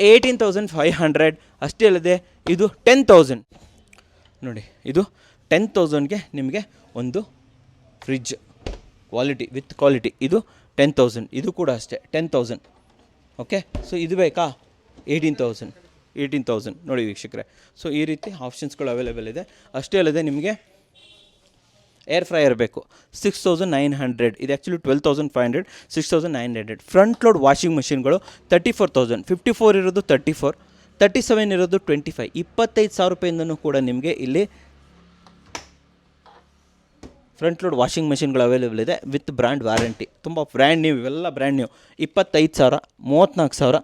18,500. ಅಷ್ಟೇ ಅಲ್ಲದೆ ಇದು 10,000 ನೋಡಿ. ಇದು 10,000ಗೆ ನಿಮಗೆ ಒಂದು ಫ್ರಿಜ್, ಕ್ವಾಲಿಟಿ ವಿತ್ ಕ್ವಾಲಿಟಿ. ಇದು 10,000. ಇದು ಕೂಡ ಅಷ್ಟೇ 10,000. ಓಕೆ, ಸೊ ಇದು ಬೇಕಾ 18,000 ನೋಡಿ ವೀಕ್ಷಕರೇ. ಸೊ ಈ ರೀತಿ ಆಪ್ಷನ್ಸ್ಗಳು ಅವೈಲೇಬಲ್ ಇದೆ. ಅಷ್ಟೇ ಅಲ್ಲದೆ ನಿಮಗೆ ಏರ್ ಫ್ರೈಯರ್ ಬೇಕು, 6,900. ಇದು ಆ್ಯಕ್ಚುಲಿ 12,500, 6,900. ಫ್ರಂಟ್ ಲೋಡ್ ವಾಷಿಂಗ್ ಮಷಿನ್ಗಳು 34,000. 54 ಇರೋದು 34, 37 ಇರೋದು 25. 25,000 ರೂಪಾಯಿಂದನೂ ಕೂಡ ನಿಮಗೆ ಇಲ್ಲಿ ಫ್ರಂಟ್ ಲೋಡ್ ವಾಷಿಂಗ್ ಮಷಿನ್ಗಳು ಅವೈಲೇಬಲ್ ಇದೆ ವಿತ್ ಬ್ರ್ಯಾಂಡ್ ವ್ಯಾರಂಟಿ. ತುಂಬ ಬ್ರ್ಯಾಂಡ್ ನ್ಯೂ, ಇವೆಲ್ಲ ಬ್ರ್ಯಾಂಡ್ ನ್ಯೂ. 25,000, 34,000,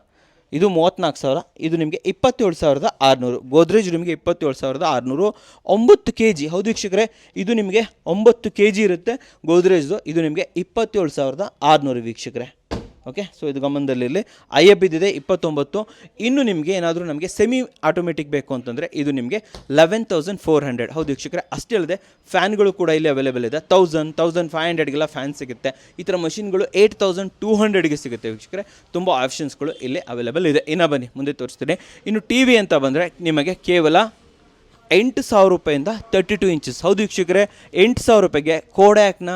ಇದು 34,000, ಇದು ನಿಮಗೆ 27,600. ಗೋದ್ರೇಜ್ ನಿಮಗೆ 27,600. 9 kg. ಹೌದು ವೀಕ್ಷಕರೇ, ಇದು ನಿಮಗೆ 9 kg ಇರುತ್ತೆ ಗೋದ್ರೇಜ್ದು. ಇದು ನಿಮಗೆ 27,600 ವೀಕ್ಷಕರೇ. ಓಕೆ, ಸೊ ಇದು ಗಮನದಲ್ಲಿರಲಿ. IF ಇದಿದೆ 29. ಇನ್ನು ನಿಮಗೆ ಏನಾದರೂ ನಮಗೆ ಸೆಮಿ ಆಟೋಮೆಟಿಕ್ ಬೇಕು ಅಂತಂದರೆ ಇದು ನಿಮಗೆ 11,400. ಹೌದು ವೀಕ್ಷಕರೇ, ಅಷ್ಟೇ ಅಲ್ಲದೆ ಫ್ಯಾನ್ಗಳು ಕೂಡ ಇಲ್ಲಿ ಅವೈಲೇಬಲ್ ಇದೆ. 1,000, 1,500ಗೆಲ್ಲ ಫ್ಯಾನ್ ಸಿಗುತ್ತೆ. ಈ ಥರ ಮಷಿನ್ಗಳು 8,200ಗೆ ಸಿಗುತ್ತೆ ವೀಕ್ಷಕರೇ. ತುಂಬ ಆಪ್ಷನ್ಸ್ಗಳು ಇಲ್ಲಿ ಅವೈಲೇಬಲ್ ಇದೆ. ಇನ್ನು ಬನ್ನಿ ಮುಂದೆ ತೋರಿಸ್ತೀನಿ. ಇನ್ನು ಟಿ ವಿ ಅಂತ ಬಂದರೆ ನಿಮಗೆ ಕೇವಲ 8,000 ರೂಪಾಯಿಂದ 32 ಇಂಚಸ್. ಹೌದು ವೀಕ್ಷಕರೇ, 8,000 ರೂಪಾಯಿಗೆ ಕೋಡ್ಯಾಕ್ನ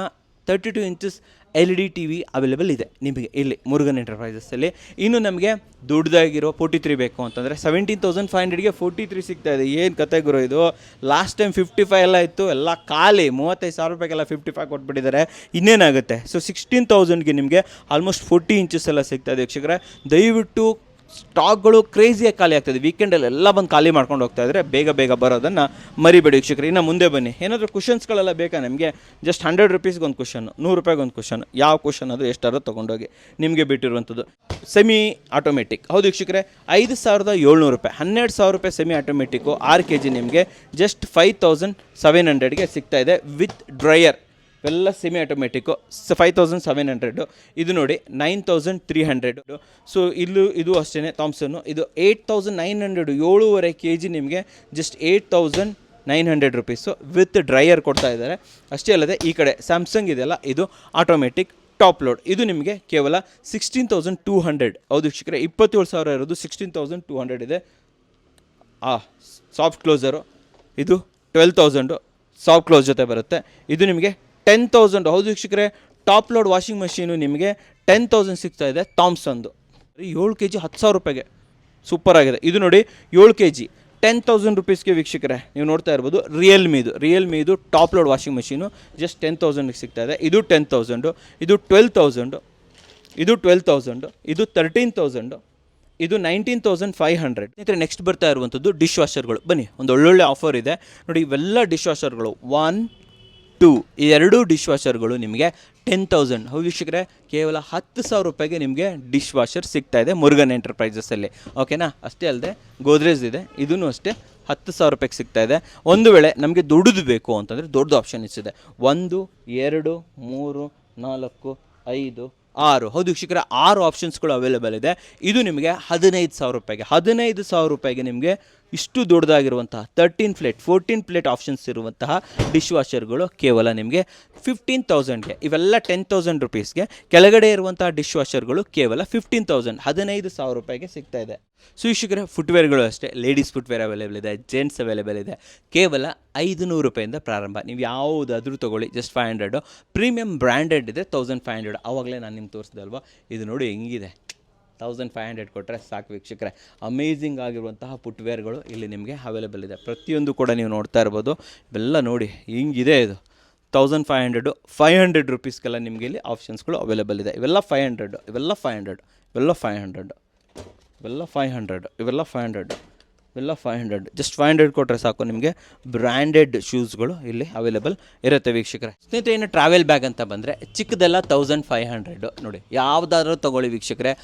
32 ಇಂಚಸ್ LED TV ಅವೈಲೇಬಲ್ ಇದೆ ನಿಮಗೆ ಇಲ್ಲಿ ಮುರುಗನ್ ಎಂಟರ್ಪ್ರೈಸಸ್ಸಲ್ಲಿ. ಇನ್ನು ನಮಗೆ ದೊಡ್ಡದಾಗಿರೋ 43 ಬೇಕು ಅಂತಂದರೆ 17,500ಗೆ 43 ಸಿಗ್ತಾ ಇದೆ. ಏನು ಕತೆ ಗುರು ಇದು, ಲಾಸ್ಟ್ ಟೈಮ್ 55 ಎಲ್ಲ ಇತ್ತು, ಎಲ್ಲ ಖಾಲಿ. 35,000 ರೂಪಾಯಿಗೆಲ್ಲ 55 ಕೊಟ್ಬಿಟ್ಟಿದ್ದಾರೆ, ಇನ್ನೇನಾಗುತ್ತೆ. ಸೊ 16,000ಗೆ ನಿಮಗೆ ಆಲ್ಮೋಸ್ಟ್ 40 ಇಂಚಸ್ ಎಲ್ಲ ಸಿಗ್ತಾ ಇದೆ ವೀಕ್ಷಕರೇ. ದಯವಿಟ್ಟು ಸ್ಟಾಕ್ಗಳು ಕ್ರೇಜಿಯಾಗಿ ಖಾಲಿ ಆಗ್ತಾಯಿದೆ. ವೀಕೆಂಡಲ್ಲಿ ಎಲ್ಲ ಬಂದು ಖಾಲಿ ಮಾಡ್ಕೊಂಡು ಹೋಗ್ತಾ ಇದ್ದಾರೆ. ಬೇಗ ಬರೋದನ್ನು ಮರಿಬೇಡಿ ವೀಕ್ಷಕರು. ಇನ್ನು ಮುಂದೆ ಬನ್ನಿ. ಏನಾದರೂ ಕುಷನ್ಸ್ಗಳೆಲ್ಲ ಬೇಕಾ ನಿಮಗೆ, ಜಸ್ಟ್ 100 ರೂಪೀಸ್ಗೆ ಒಂದು ಕುಷನ್, 100 ರೂಪಾಯಿಗೆ ಒಂದು ಕುಷನ್. ಯಾವ ಕುಷನ್ ಅದು ಎಷ್ಟಾದ್ರೂ ತೊಗೊಂಡೋಗಿ, ನಿಮಗೆ ಬಿಟ್ಟಿರುವಂಥದ್ದು ಸೆಮಿ ಆಟೋಮೆಟಿಕ್. ಹೌದು ವೀಕ್ಷಕರೇ, 5,700 ರೂಪಾಯಿ, 12,000 ರೂಪಾಯಿ ಸೆಮಿ ಆಟೋಮೆಟಿಕ್ಕು 6 kg ನಿಮಗೆ ಜಸ್ಟ್ 5,700ಗೆ ಸಿಗ್ತಾ ಇದೆ ವಿತ್ ಡ್ರೈಯರ್. ಎಲ್ಲ ಸೆಮಿ ಆಟೋಮೆಟಿಕ್ಕು 5,700. ಇದು ನೋಡಿ 9,300. ಸೊ ಇದು ಅಷ್ಟೇ ಥಾಮ್ಸನ್ನು. ಇದು 8,900, 7.5 kg ನಿಮಗೆ ಜಸ್ಟ್ 8,900 ರೂಪೀಸು ವಿತ್ ಡ್ರೈಯರ್ ಕೊಡ್ತಾ ಇದ್ದಾರೆ. ಅಷ್ಟೇ ಅಲ್ಲದೆ ಈ ಕಡೆ ಸ್ಯಾಮ್ಸಂಗ್ ಇದೆಯಲ್ಲ, ಇದು ಆಟೋಮೆಟಿಕ್ ಟಾಪ್ ಲೋಡ್. ಇದು ನಿಮಗೆ ಕೇವಲ 16,200. ಹೌದು ವೀಕ್ಷಕರೇ, 27,000 ಇರೋದು 16,200 ಇದೆ. ಸಾಫ್ಟ್ ಕ್ಲೋಸರು ಇದು 12,000 ಸಾಫ್ಟ್ ಕ್ಲೋಸ್ ಜೊತೆ ಬರುತ್ತೆ. ಇದು ನಿಮಗೆ 10,000. ಹೌದು ವೀಕ್ಷಕರೇ, ಟಾಪ್ ಲೋಡ್ ವಾಷಿಂಗ್ ಮಷೀನು ನಿಮಗೆ 10,000 ಸಿಗ್ತಾ ಇದೆ ಥಾಮ್ಸನ್ದು. 7 kg 10,000 ರೂಪಾಯಿಗೆ ಸೂಪರ್ ಆಗಿದೆ. ಇದು ನೋಡಿ 7 kg 10,000 ರೂಪೀಸ್ಗೆ ವೀಕ್ಷಕರೇ. ನೀವು ನೋಡ್ತಾ ಇರ್ಬೋದು ರಿಯಲ್ಮಿದು top load washing machine just 10,000ಗೆ ಸಿಗ್ತಾ ಇದೆ. ಇದು 10,000, ಇದು 12,000, ಇದು 12,000, ಇದು 13,000, ಇದು 19,500. ಸ್ನೇಹಿತರೆ, ನೆಕ್ಸ್ಟ್ ಬರ್ತಾ ಇರುವಂಥದ್ದು ಡಿಶ್ ವಾಷರ್ಗಳು. ಬನ್ನಿ, ಒಂದು ಒಳ್ಳೊಳ್ಳೆ ಆಫರ್ ಇದೆ ನೋಡಿ. ಇವೆಲ್ಲ ಡಿಶ್ ವಾಷರ್ಗಳು 1, 2 ಈ 2 ಡಿಶ್ ವಾಷರ್ಗಳು ನಿಮಗೆ 10,000. ಹೌದು ವೀಕ್ಷಕರೇ, ಕೇವಲ 10,000 ರೂಪಾಯಿಗೆ ನಿಮಗೆ ಡಿಶ್ ವಾಷರ್ ಸಿಗ್ತಾ ಇದೆ ಮುರುಗನ್ ಎಂಟರ್ಪ್ರೈಸಸ್ಸಲ್ಲಿ. ಓಕೆನಾ? ಅಷ್ಟೇ ಅಲ್ಲದೆ ಗೋದ್ರೇಜ್ ಇದೆ, ಇದೂ ಅಷ್ಟೇ 10,000 ರೂಪಾಯಿಗೆ ಸಿಗ್ತಾ ಇದೆ. ಒಂದು ವೇಳೆ ನಮಗೆ ದೊಡ್ಡದು ಬೇಕು ಅಂತಂದರೆ ದೊಡ್ಡದು ಆಪ್ಷನ್ಸ್ ಇದೆ. 1, 2, 3, 4, 5, 6 ಹೌದು ವೀಕ್ಷಕರೇ, 6 ಆಪ್ಷನ್ಸ್ಗಳು ಅವೈಲೇಬಲ್ ಇದೆ. ಇದು ನಿಮಗೆ 15,000 ರೂಪಾಯಿಗೆ. 15,000 ರೂಪಾಯಿಗೆ ನಿಮಗೆ ಇಷ್ಟು ದೊಡ್ಡದಾಗಿರುವಂತಹ 13 ಪ್ಲೇಟ್ 14 ಪ್ಲೇಟ್ ಆಪ್ಷನ್ಸ್ ಇರುವಂತಹ ಡಿಶ್ ವಾಷರ್ಗಳು ಕೇವಲ ನಿಮಗೆ 15,000ಗೆ. ಇವೆಲ್ಲ 10,000 ರುಪೀಸ್ಗೆ. ಕೆಳಗಡೆ ಇರುವಂತಹ ಡಿಶ್ ವಾಷರ್ಗಳು ಕೇವಲ 15,000 15,000 ರೂಪಾಯಿಗೆ ಸಿಗ್ತಾ ಇದೆ. ಸೊ ವೀಕ್ಷಕರೇ, ಫುಟ್ವೇರ್ಗಳು ಅಷ್ಟೇ. ಲೇಡೀಸ್ ಫುಟ್ವೇರ್ ಅವೈಲೇಬಲ್ ಇದೆ, ಜೆಂಟ್ಸ್ ಅವೈಲೇಬಲ್ ಇದೆ. ಕೇವಲ 500 ರೂಪಾಯಿಂದ ಪ್ರಾರಂಭ. ನೀವು ಯಾವುದಾದ್ರೂ ತೊಗೊಳ್ಳಿ, ಜಸ್ಟ್ 500. ಪ್ರೀಮಿಯಂ ಬ್ರ್ಯಾಂಡೆಡ್ ಇದೆ 1500. ಆವಾಗಲೇ ನಾನು ನಿಮ್ಗೆ ತೋರಿಸಿದೆ ಅಲ್ವಾ, ಇದು ನೋಡಿ ಹೆಂಗಿದೆ. 1500 ಕೊಟ್ಟರೆ ಸಾಕು ವೀಕ್ಷಕರೇ. ಅಮೇಝಿಂಗ್ ಆಗಿರುವಂತಹ ಫುಟ್ವೇರ್ಗಳು ಇಲ್ಲಿ ನಿಮಗೆ ಅವೈಲೇಬಲ್ ಇದೆ. ಪ್ರತಿಯೊಂದು ಕೂಡ ನೀವು ನೋಡ್ತಾ ಇರ್ಬೋದು. ಇವೆಲ್ಲ ನೋಡಿ ಹಿಂಗಿದೆ. ಇದು 1500 500 ರುಪೀಸ್ಗೆಲ್ಲ ನಿಮಗೆ ಇಲ್ಲಿ ಆಪ್ಷನ್ಸ್ಗಳು ಅವೈಲೇಬಲ್ ಇದೆ. ಇವೆಲ್ಲ 500, ಇವೆಲ್ಲ 500, ಇವೆಲ್ಲ 500, ಇವೆಲ್ಲ 500, ಇವೆಲ್ಲ 500, ಇವೆಲ್ಲ 500. ಜಸ್ಟ್ 500 ಕೊಟ್ಟರೆ ಸಾಕು, ನಿಮಗೆ ಬ್ರ್ಯಾಂಡೆಡ್ ಶೂಸ್ಗಳು ಇಲ್ಲಿ ಅವೈಲೇಬಲ್ ಇರುತ್ತೆ ವೀಕ್ಷಕರೇ. ಸ್ನೇಹಿತರೆ, ಇನ್ನು ಟ್ರಾವೆಲ್ ಬ್ಯಾಗ್ ಅಂತ ಬಂದರೆ ಚಿಕ್ಕದೆಲ್ಲ 1500 ನೋಡಿ. ಯಾವುದಾದ್ರೂ ತೊಗೊಳ್ಳಿ ವೀಕ್ಷಕರೇ.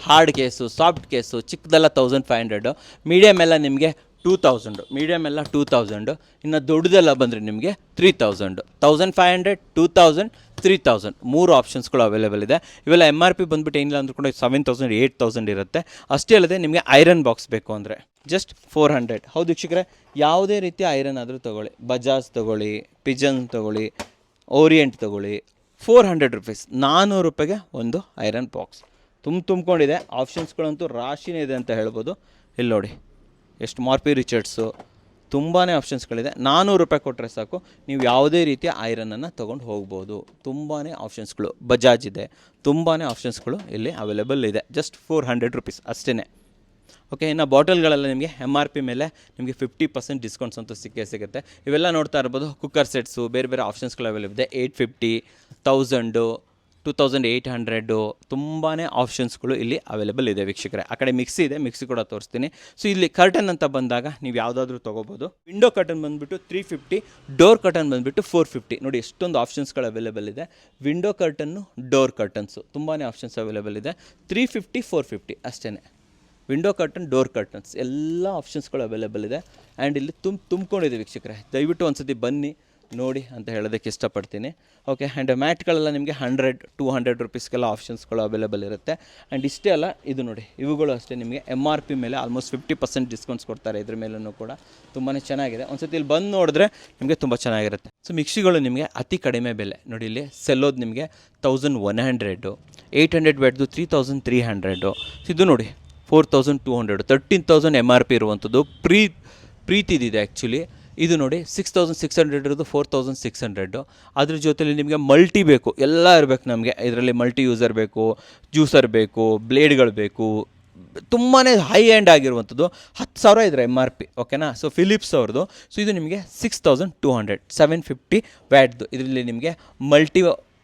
ಹಾರ್ಡ್ ಕೇಸು, ಸಾಫ್ಟ್ ಕೇಸು, ಚಿಕ್ಕದೆಲ್ಲ 1500. ಮೀಡಿಯಮ್ ಎಲ್ಲ ನಿಮಗೆ 2000, ಮೀಡಿಯಮ್ ಎಲ್ಲ 2000. ಇನ್ನು ದೊಡ್ಡದೆಲ್ಲ ಬಂದರೆ ನಿಮಗೆ 3000. 1500, 2000, 3000 3 ಆಪ್ಷನ್ಸ್ಗಳು ಅವೈಲೇಬಲ್ ಇದೆ. ಇವೆಲ್ಲ MRP ಬಂದುಬಿಟ್ಟು ಏನಿಲ್ಲ ಅಂದ್ರೂ ಕೂಡ 7000, 8000 ಇರುತ್ತೆ. ಅಷ್ಟೇ ಅಲ್ಲದೆ ನಿಮಗೆ ಐರನ್ ಬಾಕ್ಸ್ ಬೇಕು ಅಂದರೆ ಜಸ್ಟ್ 400. ಹೌದು ವೀಕ್ಷಕರೇ, ಯಾವುದೇ ರೀತಿಯ ಐರನ್ ಆದರೂ ತೊಗೊಳ್ಳಿ. ಬಜಾಜ್ ತೊಗೊಳ್ಳಿ, ಪಿಜನ್ ತೊಗೊಳ್ಳಿ, ಓರಿಯೆಂಟ್ ತೊಗೊಳ್ಳಿ, 400 ರುಪೀಸ್ 400 ರೂಪಾಯಿಗೆ ಒಂದು ಐರನ್ ಬಾಕ್ಸ್. ತುಂಬಿಕೊಂಡಿದೆ. ಆಪ್ಷನ್ಸ್ಗಳಂತೂ ರಾಶಿನೇ ಇದೆ ಅಂತ ಹೇಳ್ಬೋದು. ಇಲ್ಲಿ ನೋಡಿ ಎಷ್ಟು ಮಾರ್ಪಿ ರಿಚರ್ಡ್ಸು, ತುಂಬಾ ಆಪ್ಷನ್ಸ್ಗಳಿದೆ. 400 ರೂಪಾಯಿ ಕೊಟ್ಟರೆ ಸಾಕು, ನೀವು ಯಾವುದೇ ರೀತಿಯ ಐರನನ್ನು ತೊಗೊಂಡು ಹೋಗ್ಬೋದು. ತುಂಬಾ ಆಪ್ಷನ್ಸ್ಗಳು. ಬಜಾಜ್ ಇದೆ, ತುಂಬಾ ಆಪ್ಷನ್ಸ್ಗಳು ಇಲ್ಲಿ ಅವೈಲೇಬಲ್ ಇದೆ. ಜಸ್ಟ್ 400 ರುಪೀಸ್ ಅಷ್ಟೇ. ಓಕೆ, ಇನ್ನು ಬಾಟಲ್ಗಳೆಲ್ಲ ನಿಮಗೆ MRP ಮೇಲೆ ನಿಮಗೆ 50% ಡಿಸ್ಕೌಂಟ್ಸ್ ಅಂತೂ ಸಿಗುತ್ತೆ. ಇವೆಲ್ಲ ನೋಡ್ತಾ ಇರ್ಬೋದು. ಕುಕ್ಕರ್ ಸೆಟ್ಸು, ಬೇರೆ ಬೇರೆ ಆಪ್ಷನ್ಸ್ಗಳು ಅವೈಲೇಬಲ್ ಇದೆ. 850, 1000, 2800 ತುಂಬಾ ಆಪ್ಷನ್ಸ್ಗಳು ಇಲ್ಲಿ ಅವೈಲೇಬಲ್ ಇದೆ ವೀಕ್ಷಕರೇ. ಆ ಕಡೆ ಮಿಕ್ಸಿ ಇದೆ, ಮಿಕ್ಸಿ ಕೂಡ ತೋರಿಸ್ತೀನಿ. ಸೊ ಇಲ್ಲಿ ಕರ್ಟನ್ ಅಂತ ಬಂದಾಗ ನೀವು ಯಾವುದಾದ್ರೂ ತೊಗೋಬೋದು. ವಿಂಡೋ ಕರ್ಟನ್ ಬಂದುಬಿಟ್ಟು 350, ಡೋರ್ ಕರ್ಟನ್ ಬಂದುಬಿಟ್ಟು 450. ನೋಡಿ ಎಷ್ಟೊಂದು ಆಪ್ಷನ್ಸ್ಗಳು ಅವೈಲೇಬಲ್ ಇದೆ. ವಿಂಡೋ ಕರ್ಟನ್ನು, ಡೋರ್ ಕರ್ಟನ್ಸು ತುಂಬಾ ಆಪ್ಷನ್ಸ್ ಅವೈಲೇಬಲ್ ಇದೆ. 350, 450 ಅಷ್ಟೇ. ವಿಂಡೋ ಕರ್ಟನ್, ಡೋರ್ ಕರ್ಟನ್ಸ್ ಎಲ್ಲ ಆಪ್ಷನ್ಸ್ಗಳು ಅವೈಲೇಬಲ್ ಇದೆ. ಆ್ಯಂಡ್ ಇಲ್ಲಿ ತುಂಬಿಕೊಂಡಿದೆ ವೀಕ್ಷಕರೇ. ದಯವಿಟ್ಟು ಒಂದು ಸತಿ ಬನ್ನಿ ನೋಡಿ ಅಂತ ಹೇಳೋದಕ್ಕೆ ಇಷ್ಟಪಡ್ತೀನಿ. ಓಕೆ, ಆ್ಯಂಡ್ ಮ್ಯಾಟ್ಗಳೆಲ್ಲ ನಿಮಗೆ 100, 200 ರುಪೀಸ್ಗೆಲ್ಲ ಆಪ್ಷನ್ಸ್ಗಳು ಅವೈಲೇಬಲ್ ಇರುತ್ತೆ. ಆ್ಯಂಡ್ ಇಷ್ಟೇ ಅಲ್ಲ, ಇದು ನೋಡಿ ಇವುಗಳು ಅಷ್ಟೇ ನಿಮಗೆ MRP ಮೇಲೆ ಆಲ್ಮೋಸ್ಟ್ 50% ಡಿಸ್ಕೌಂಟ್ಸ್ ಕೊಡ್ತಾರೆ. ಇದ್ರ ಮೇಲೂ ಕೂಡ ತುಂಬಾ ಚೆನ್ನಾಗಿದೆ. ಒಂದು ಸತಿ ಇಲ್ಲಿ ಬಂದು ನೋಡಿದ್ರೆ ನಿಮಗೆ ತುಂಬ ಚೆನ್ನಾಗಿರುತ್ತೆ. ಸೊ ಮಿಕ್ಸಿಗಳು ನಿಮಗೆ ಅತಿ ಕಡಿಮೆ ಬೆಲೆ ನೋಡಿ. ಇಲ್ಲಿ ಸೆಲ್ಲೋದು ನಿಮಗೆ 1100, 800 ವ್ಯಾಟ್ದು 3300. ಇದು ನೋಡಿ 4200, 13,000 MRP ಇರುವಂಥದ್ದು. ಪ್ರೀತಿದಿದೆ ಆ್ಯಕ್ಚುಲಿ. ಇದು ನೋಡಿ 6600 ಇರೋದು 4600. ಅದ್ರ ಜೊತೆಲಿ ನಿಮಗೆ ಮಲ್ಟಿ ಬೇಕು, ಎಲ್ಲ ಇರಬೇಕು ನಮಗೆ. ಇದರಲ್ಲಿ ಮಲ್ಟಿ ಯೂಸರ್ ಬೇಕು, ಜ್ಯೂಸರ್ ಬೇಕು, ಬ್ಲೇಡ್ಗಳು ಬೇಕು. ತುಂಬಾ ಹೈ ಎಂಡ್ ಆಗಿರುವಂಥದ್ದು. 10,000 ಇದರ MRP. ಓಕೆನಾ. ಸೊ ಫಿಲಿಪ್ಸ್ ಅವ್ರದ್ದು. ಸೊ ಇದು ನಿಮಗೆ 6200, 750 ವ್ಯಾಟ್ದು. ಇದರಲ್ಲಿ ನಿಮಗೆ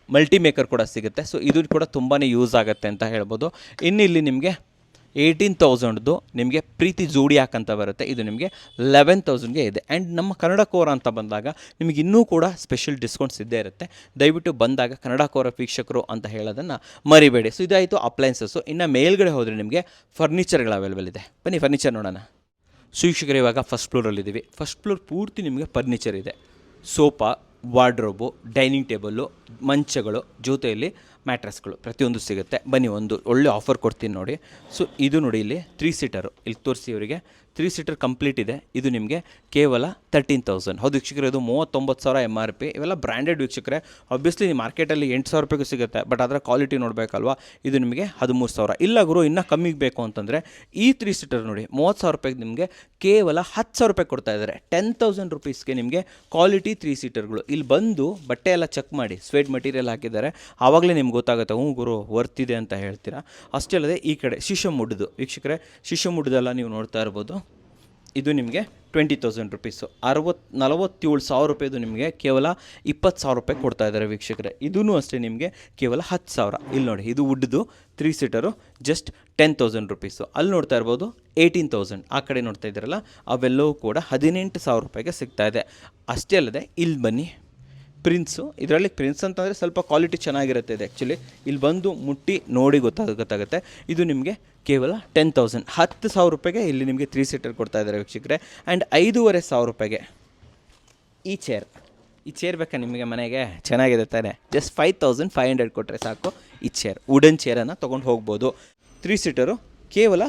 ಮಲ್ಟಿ ಮೇಕರ್ ಕೂಡ ಸಿಗುತ್ತೆ. ಸೊ ಇದು ಕೂಡ ತುಂಬಾ ಯೂಸ್ ಆಗುತ್ತೆ ಅಂತ ಹೇಳ್ಬೋದು. ಇನ್ನು ಇಲ್ಲಿ ನಿಮಗೆ 18,000ದು ನಿಮಗೆ ಪ್ರೀತಿ ಜೋಡಿಯಾಕ್ ಅಂತ ಬರುತ್ತೆ. ಇದು ನಿಮಗೆ 11,000ಗೆ ಇದೆ. ಆ್ಯಂಡ್ ನಮ್ಮ ಕನ್ನಡ ಕೋರ ಅಂತ ಬಂದಾಗ ನಿಮಗೆ ಇನ್ನೂ ಕೂಡ ಸ್ಪೆಷಲ್ ಡಿಸ್ಕೌಂಟ್ಸ್ ಇದ್ದೇ ಇರುತ್ತೆ. ದಯವಿಟ್ಟು ಬಂದಾಗ ಕನ್ನಡ ಕೋರ ವೀಕ್ಷಕರು ಅಂತ ಹೇಳೋದನ್ನು ಮರಿಬೇಡಿ. ಸೊ ಇದಾಯಿತು ಅಪ್ಲೈನ್ಸಸ್ಸು. ಇನ್ನು ಮೇಲ್ಗಡೆ ಹೋದರೆ ನಿಮಗೆ ಫರ್ನಿಚರ್ಗಳು ಅವೈಲೇಬಲ್ ಇದೆ. ಬನ್ನಿ ಫರ್ನಿಚರ್ ನೋಡೋಣ. ಸೊ ವೀಕ್ಷಕರು, ಇವಾಗ ಫಸ್ಟ್ ಫ್ಲೋರಲ್ಲಿದ್ದೀವಿ. ಫಸ್ಟ್ ಫ್ಲೋರ್ ಪೂರ್ತಿ ನಿಮಗೆ ಫರ್ನಿಚರ್ ಇದೆ. ಸೋಫಾ, ವಾರ್ಡ್ರೋಬು, ಡೈನಿಂಗ್ ಟೇಬಲ್ಲು, ಮಂಚಗಳು, ಜೊತೆಯಲ್ಲಿ ಮ್ಯಾಟ್ರಸ್ಗಳು ಪ್ರತಿಯೊಂದು ಸಿಗುತ್ತೆ. ಬನ್ನಿ, ಒಂದು ಒಳ್ಳೆ ಆಫರ್ ಕೊಡ್ತೀನಿ ನೋಡಿ. ಸೊ ಇದು ನೋಡಿ, ಇಲ್ಲಿ 3 ಸೀಟರು ಇಲ್ಲಿ ತೋರಿಸಿ ಇವರಿಗೆ. 3 ಸೀಟರ್ ಕಂಪ್ಲೀಟ್ ಇದೆ. ಇದು ನಿಮಗೆ ಕೇವಲ 13,000. ಹೌದು ವೀಕ್ಷಕರೇ, ಇದು 39,000 MRP. ಇವೆಲ್ಲ ಬ್ರ್ಯಾಂಡೆಡ್ ವೀಕ್ಷಕರೇ. ಆಬ್ವಿಯಸ್ಲಿ ಮಾರ್ಕೆಟಲ್ಲಿ 8,000 ರೂಪಾಯಿಗೂ ಸಿಗುತ್ತೆ, ಬಟ್ ಅದರ ಕ್ವಾಲಿಟಿ ನೋಡಬೇಕಲ್ವಾ. ಇದು ನಿಮಗೆ 13,000. ಇಲ್ಲ ಗುರು, ಇನ್ನೂ ಕಮ್ಮಿಗೆ ಬೇಕು ಅಂತಂದರೆ ಈ 3 ಸೀಟರ್ ನೋಡಿ 30,000 ರೂಪಾಯಿಗೆ ನಿಮಗೆ ಕೇವಲ 10,000 ರೂಪಾಯಿ ಕೊಡ್ತಾ ಇದ್ದಾರೆ. 10,000 ರುಪೀಸ್ಗೆ ನಿಮಗೆ ಕ್ವಾಲಿಟಿ 3 ಸೀಟರ್ಗಳು. ಇಲ್ಲಿ ಬಂದು ಬಟ್ಟೆ ಎಲ್ಲ ಚೆಕ್ ಮಾಡಿ, ಸ್ವೆಟ್ ಮೆಟೀರಿಯಲ್ ಹಾಕಿದ್ದಾರೆ. ಆವಾಗಲೇ ನಿಮ್ಗೆ ಗೊತ್ತಾಗುತ್ತೆ, ಹ್ಞೂ ಗುರು ವರ್ತಿದೆ ಅಂತ ಹೇಳ್ತೀರಾ. ಅಷ್ಟೇ ಅಲ್ಲದೆ ಈ ಕಡೆ ಶಿಶುಮುಡ್ದು ವೀಕ್ಷಕರೇ, ಶಿಶುಮುಡ್ದೆಲ್ಲ ನೀವು ನೋಡ್ತಾ ಇರ್ಬೋದು. ಇದು ನಿಮಗೆ 20,000 ರುಪೀಸು. 47,000 ರೂಪಾಯಿದು ನಿಮಗೆ ಕೇವಲ 20,000 ರೂಪಾಯಿ ಕೊಡ್ತಾ ಇದ್ದಾರೆ ವೀಕ್ಷಕರೇ. ಇದೂ ಅಷ್ಟೇ ನಿಮಗೆ ಕೇವಲ 10,000. ಇಲ್ಲಿ ನೋಡಿ, ಇದು ವುಡ್ದು 3 ಸೀಟರು ಜಸ್ಟ್ 10,000 ರುಪೀಸು. ಅಲ್ಲಿ ನೋಡ್ತಾ ಇರ್ಬೋದು 18,000. ಆ ಕಡೆ ನೋಡ್ತಾ ಇದ್ದೀರಲ್ಲ, ಅವೆಲ್ಲವೂ ಕೂಡ 18,000 ರೂಪಾಯಿಗೆ ಸಿಗ್ತಾ ಇದೆ. ಅಷ್ಟೇ ಅಲ್ಲದೆ ಇಲ್ಲಿ ಬನ್ನಿ, ಪ್ರಿನ್ಸು. ಇದರಲ್ಲಿ ಪ್ರಿನ್ಸ್ ಅಂತಂದರೆ ಸ್ವಲ್ಪ ಕ್ವಾಲಿಟಿ ಚೆನ್ನಾಗಿರುತ್ತೆ ಇದು ಆ್ಯಕ್ಚುಲಿ. ಇಲ್ಲಿ ಬಂದು ಮುಟ್ಟಿ ನೋಡಿ ಗೊತ್ತಾಗುತ್ತೆ. ಇದು ನಿಮಗೆ ಕೇವಲ 10,000, 10,000 ರೂಪಾಯಿಗೆ ಇಲ್ಲಿ ನಿಮಗೆ 3 ಸೀಟರ್ ಕೊಡ್ತಾ ಇದ್ದಾರೆ ವೀಕ್ಷಕರೇ. ಆ್ಯಂಡ್ 5,500 ರೂಪಾಯಿಗೆ ಈ ಚೇರ್ ಬೇಕಾ ನಿಮಗೆ ಮನೆಗೆ? ಚೆನ್ನಾಗಿದೆ ತಾನೆ. ಜಸ್ಟ್ 5,500 ಕೊಟ್ಟರೆ ಸಾಕು. ಈ ಚೇರ್ ವುಡನ್ ಚೇರನ್ನು ತೊಗೊಂಡು ಹೋಗ್ಬೋದು. 3 ಸೀಟರು ಕೇವಲ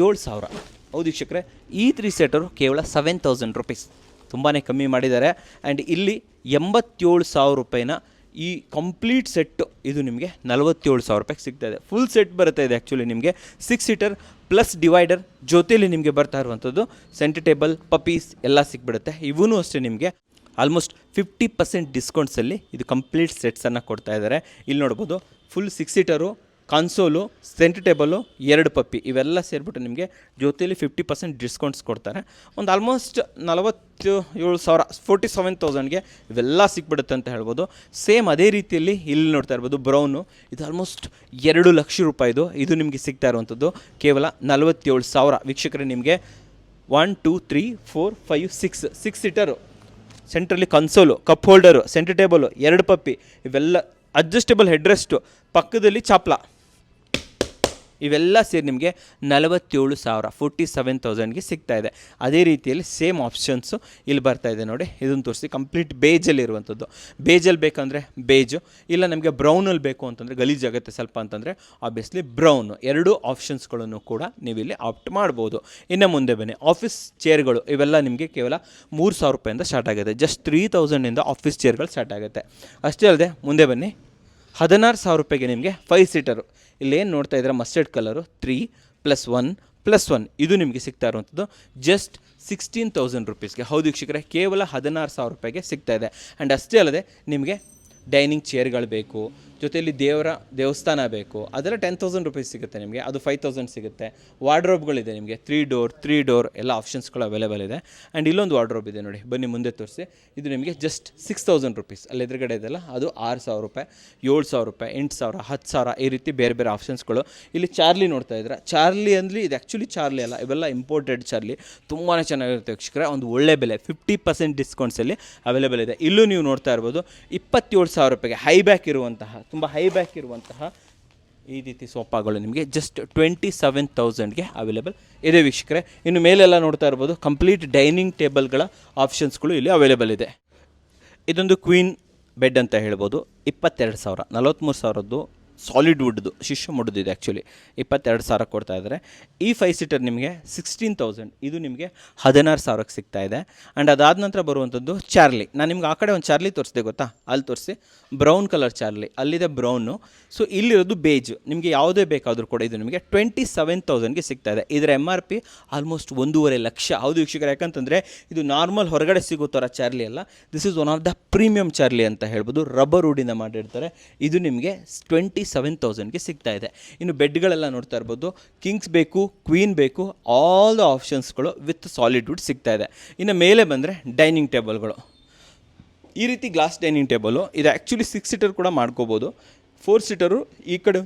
7,000. ಹೌದು ವೀಕ್ಷಕರೇ, ಈ 3 ಸೀಟರು ಕೇವಲ 7,000 ರುಪೀಸ್, ತುಂಬಾ ಕಮ್ಮಿ ಮಾಡಿದ್ದಾರೆ. ಆ್ಯಂಡ್ ಇಲ್ಲಿ 87,000 ರೂಪಾಯಿನ ಈ ಕಂಪ್ಲೀಟ್ ಸೆಟ್ಟು ಇದು ನಿಮಗೆ 47,000 ರೂಪಾಯಿಗೆ ಸಿಗ್ತಾಯಿದೆ. ಫುಲ್ ಸೆಟ್ ಬರುತ್ತೆ ಇದೆ ಆ್ಯಕ್ಚುಲಿ ನಿಮಗೆ 6 ಸೀಟರ್ ಪ್ಲಸ್ ಡಿವೈಡರ್ ಜೊತೆಯಲ್ಲಿ ನಿಮಗೆ ಬರ್ತಾ ಇರುವಂಥದ್ದು ಸೆಂಟರ್ ಟೇಬಲ್, ಪಪೀಸ್ ಎಲ್ಲ ಸಿಕ್ಬಿಡುತ್ತೆ. ಇವೂ ಅಷ್ಟೇ ನಿಮಗೆ ಆಲ್ಮೋಸ್ಟ್ 50% ಡಿಸ್ಕೌಂಟ್ಸಲ್ಲಿ ಇದು ಕಂಪ್ಲೀಟ್ ಸೆಟ್ಸನ್ನು ಕೊಡ್ತಾ ಇದ್ದಾರೆ. ಇಲ್ಲಿ ನೋಡ್ಬೋದು ಫುಲ್ 6 ಸೀಟರು, ಕನ್ಸೋಲು, ಸೆಂಟರ್ ಟೇಬಲು, 2 ಪಪ್ಪಿ ಇವೆಲ್ಲ ಸೇರಿಬಿಟ್ಟು ನಿಮಗೆ ಜೊತೆಯಲ್ಲಿ 50% ಡಿಸ್ಕೌಂಟ್ಸ್ ಕೊಡ್ತಾರೆ. ಒಂದು ಆಲ್ಮೋಸ್ಟ್ 47,000 47,000ಗೆ ಇವೆಲ್ಲ ಸಿಕ್ಬಿಡುತ್ತೆ ಅಂತ ಹೇಳ್ಬೋದು. ಸೇಮ್ ಅದೇ ರೀತಿಯಲ್ಲಿ ಇಲ್ಲಿ ನೋಡ್ತಾ ಇರ್ಬೋದು ಬ್ರೌನು, ಇದು ಆಲ್ಮೋಸ್ಟ್ 2 ಲಕ್ಷ ರೂಪಾಯಿದು. ಇದು ನಿಮಗೆ ಸಿಗ್ತಾ ಇರುವಂಥದ್ದು ಕೇವಲ 47,000. ವೀಕ್ಷಕರೇ, ನಿಮಗೆ 1 2 3 4 5 6 ಸೀಟರು, ಸೆಂಟ್ರಲ್ಲಿ console, cup holder, centre table, 2 ಪಪ್ಪಿ ಇವೆಲ್ಲ, ಅಡ್ಜಸ್ಟೇಬಲ್ ಹೆಡ್ರೆಸ್ಟು, ಪಕ್ಕದಲ್ಲಿ ಚಾಪ್ಲ, ಇವೆಲ್ಲ ಸೇರಿ ನಿಮಗೆ 47,000 47,000ಗೆ ಸಿಗ್ತಾ ಇದೆ. ಅದೇ ರೀತಿಯಲ್ಲಿ ಸೇಮ್ ಆಪ್ಷನ್ಸು ಇಲ್ಲಿ ಬರ್ತಾ ಇದೆ ನೋಡಿ. ಇದನ್ನು ತೋರಿಸಿ ಕಂಪ್ಲೀಟ್ ಬೇಜಲ್ಲಿ ಇರುವಂಥದ್ದು. ಬೇಜಲ್ಲಿ ಬೇಕಂದರೆ ಬೇಜು, ಇಲ್ಲ ನಮಗೆ ಬ್ರೌನಲ್ಲಿ ಬೇಕು ಅಂತಂದರೆ ಗಲೀಜಾಗುತ್ತೆ ಸ್ವಲ್ಪ ಅಂತಂದರೆ ಆಬ್ವಿಯಸ್ಲಿ ಬ್ರೌನು. 2 ಆಪ್ಷನ್ಸ್ಗಳನ್ನು ಕೂಡ ನೀವಿಲ್ಲಿ ಆಪ್ಟ್ ಮಾಡ್ಬೋದು. ಇನ್ನು ಮುಂದೆ ಬನ್ನಿ, ಆಫೀಸ್ ಚೇರ್ಗಳು ಇವೆಲ್ಲ ನಿಮಗೆ ಕೇವಲ 3,000 ರೂಪಾಯಿಂದ ಸ್ಟಾರ್ಟ್ ಆಗುತ್ತೆ. ಜಸ್ಟ್ 3,000ಇಂದ ಆಫೀಸ್ ಚೇರ್ಗಳು ಸ್ಟಾರ್ಟ್ ಆಗುತ್ತೆ. ಅಷ್ಟೇ ಅಲ್ಲದೆ ಮುಂದೆ ಬನ್ನಿ, 16,000 ರೂಪಾಯಿಗೆ ನಿಮಗೆ 5 ಸೀಟರು. ಇಲ್ಲೇನು ನೋಡ್ತಾ ಇದ್ದೀರಾ ಮಸ್ಟರ್ಡ್ ಕಲರು 3+1+1 ಇದು ನಿಮಗೆ ಸಿಗ್ತಾ ಇರುವಂಥದ್ದು ಜಸ್ಟ್ 16,000 ರುಪೀಸ್ಗೆ. ಹೌದು ವೀಕ್ಷಕರೇ, ಕೇವಲ 16,000 ರೂಪಾಯಿಗೆ ಸಿಗ್ತಾ ಇದೆ. ಆ್ಯಂಡ್ ಅಷ್ಟೇ ಅಲ್ಲದೆ ನಿಮಗೆ ಡೈನಿಂಗ್ ಚೇರ್ಗಳು ಬೇಕು, ಜೊತೆಯಲ್ಲಿ ದೇವಸ್ಥಾನ ಬೇಕು, ಅದೆಲ್ಲ 10,000 ರುಪೀಸ್ ಸಿಗುತ್ತೆ ನಿಮಗೆ. ಅದು 5,000 ಸಿಗುತ್ತೆ. ವಾರ್ಡ್ರೋಬ್ಗಳಿದೆ ನಿಮಗೆ 3 ಡೋರ್ ಎಲ್ಲ ಆಪ್ಷನ್ಸ್ಗಳು ಅವೈಲೇಬಲ್ ಇದೆ. ಆ್ಯಂಡ್ ಇಲ್ಲೊಂದು ವಾರ್ಡ್ರೋಬ್ ಇದೆ ನೋಡಿ, ಬನ್ನಿ ಮುಂದೆ ತೋರಿಸಿ. ಇದು ನಿಮಗೆ ಜಸ್ಟ್ 6,000 ರುಪೀಸ್. ಅಲ್ಲಿ ಎದುರುಗಡೆ ಇದೆಲ್ಲ ಅದು 6,000 ರೂಪಾಯಿ, 7,000 ರೂಪಾಯಿ, 8,000, 10,000 ಈ ರೀತಿ ಬೇರೆ ಬೇರೆ ಆಪ್ಷನ್ಸ್ಗಳು. ಇಲ್ಲಿ ಚಾರ್ಲಿ ನೋಡ್ತಾ ಇದ್ದೀರಾ, ಚಾರ್ಲಿ ಅಂದರೆ ಇದು ಆ್ಯಕ್ಚುಲಿ ಚಾರ್ಲಿ ಅಲ್ಲ, ಇವೆಲ್ಲ ಇಂಪೋರ್ಟೆಡ್ ಚಾರ್ಲಿ. ತುಂಬಾ ಚೆನ್ನಾಗಿರುತ್ತೆ ವೀಕ್ಷಕರೇ, ಒಂದು ಒಳ್ಳೆ ಬೆಲೆ 50% ಡಿಸ್ಕೌಂಟ್ಸಲ್ಲಿ ಅವೈಲೇಬಲ್ ಇದೆ. ಇಲ್ಲೂ ನೀವು ನೋಡ್ತಾ ಇರ್ಬೋದು 27,000 ರೂಪಾಯಿಗೆ ಹೈ ಬ್ಯಾಕ್ ಇರುವಂತಹ, ತುಂಬ ಹೈ ಬ್ಯಾಕ್ ಇರುವಂತಹ ಈ ರೀತಿ ಸೋಫಾಗಳು ನಿಮಗೆ ಜಸ್ಟ್ 27,000ಗೆ ಅವೈಲೇಬಲ್ ಇದೆ ವೀಕ್ಷಕರೇ. ಇನ್ನು ಮೇಲೆಲ್ಲ ನೋಡ್ತಾ ಇರ್ಬೋದು ಕಂಪ್ಲೀಟ್ ಡೈನಿಂಗ್ ಟೇಬಲ್ಗಳ ಆಪ್ಷನ್ಸ್ಗಳು ಇಲ್ಲಿ ಅವೈಲೇಬಲ್ ಇದೆ. ಇದೊಂದು ಕ್ವೀನ್ ಬೆಡ್ ಅಂತ ಹೇಳ್ಬೋದು. 22,000, 43,000ದ್ದು ಸಾಲಿಡ್ ವುಡ್ದು ಶಿಷ್ಯ ಮುಡ್ದಿದೆ ಆ್ಯಕ್ಚುಲಿ. 22,000 ಕೊಡ್ತಾ ಇದ್ದಾರೆ. ಈ 5 ಸೀಟರ್ ನಿಮಗೆ 16,000, ಇದು ನಿಮಗೆ 16,000ಕ್ಕೆ ಸಿಗ್ತಾ ಇದೆ. ಆ್ಯಂಡ್ ಅದಾದ ನಂತರ ಬರುವಂಥದ್ದು ಚಾರ್ಲಿ. ನಾನು ನಿಮ್ಗೆ ಆ ಕಡೆ ಒಂದು ಚಾರ್ಲಿ ತೋರಿಸಿದೆ ಗೊತ್ತಾ, ಅಲ್ಲಿ ತೋರಿಸಿ, ಬ್ರೌನ್ ಕಲರ್ ಚಾರ್ಲಿ, ಅಲ್ಲಿದೆ ಬ್ರೌನು. ಸೊ ಇಲ್ಲಿರೋದು ಬೇಜು. ನಿಮಗೆ ಯಾವುದೇ ಬೇಕಾದರೂ ಕೂಡ ಇದು ನಿಮಗೆ 27,000ಗೆ ಸಿಗ್ತಾ ಇದೆ. ಇದರ MRP ಆಲ್ಮೋಸ್ಟ್ 1.5 ಲಕ್ಷ. ಹೌದು ವೀಕ್ಷಕರು, ಯಾಕಂತಂದರೆ ಇದು ನಾರ್ಮಲ್ ಹೊರಗಡೆ ಸಿಗೋ ಥರ ಚಾರ್ಲಿ ಅಲ್ಲ, this is one of the premium Charlie ಅಂತ ಹೇಳ್ಬೋದು. ರಬ್ಬರ್ ವುಡಿಂದ ಮಾಡಿರ್ತಾರೆ. ಇದು ನಿಮಗೆ 27,000ಗೆ ಸಿಗ್ತಾ ಇದೆ. ಇನ್ನು ಬೆಡ್ಗಳೆಲ್ಲ ನೋಡ್ತಾ ಇರ್ಬೋದು, ಕಿಂಗ್ಸ್ ಬೇಕು, ಕ್ವೀನ್ ಬೇಕು, ಆಲ್ ದ ಆಪ್ಷನ್ಸ್ಗಳು ವಿತ್ ಸಾಲಿಡ್ ವುಡ್ ಸಿಗ್ತಾ ಇದೆ. ಇನ್ನು ಮೇಲೆ ಬಂದರೆ ಡೈನಿಂಗ್ ಟೇಬಲ್ಗಳು, ಈ ರೀತಿ ಗ್ಲಾಸ್ ಡೈನಿಂಗ್ ಟೇಬಲು. ಇದು ಆ್ಯಕ್ಚುಲಿ 6 ಸೀಟರ್ ಕೂಡ ಮಾಡ್ಕೋಬೋದು. 4 ಸೀಟರು ಈ ಕಡೆ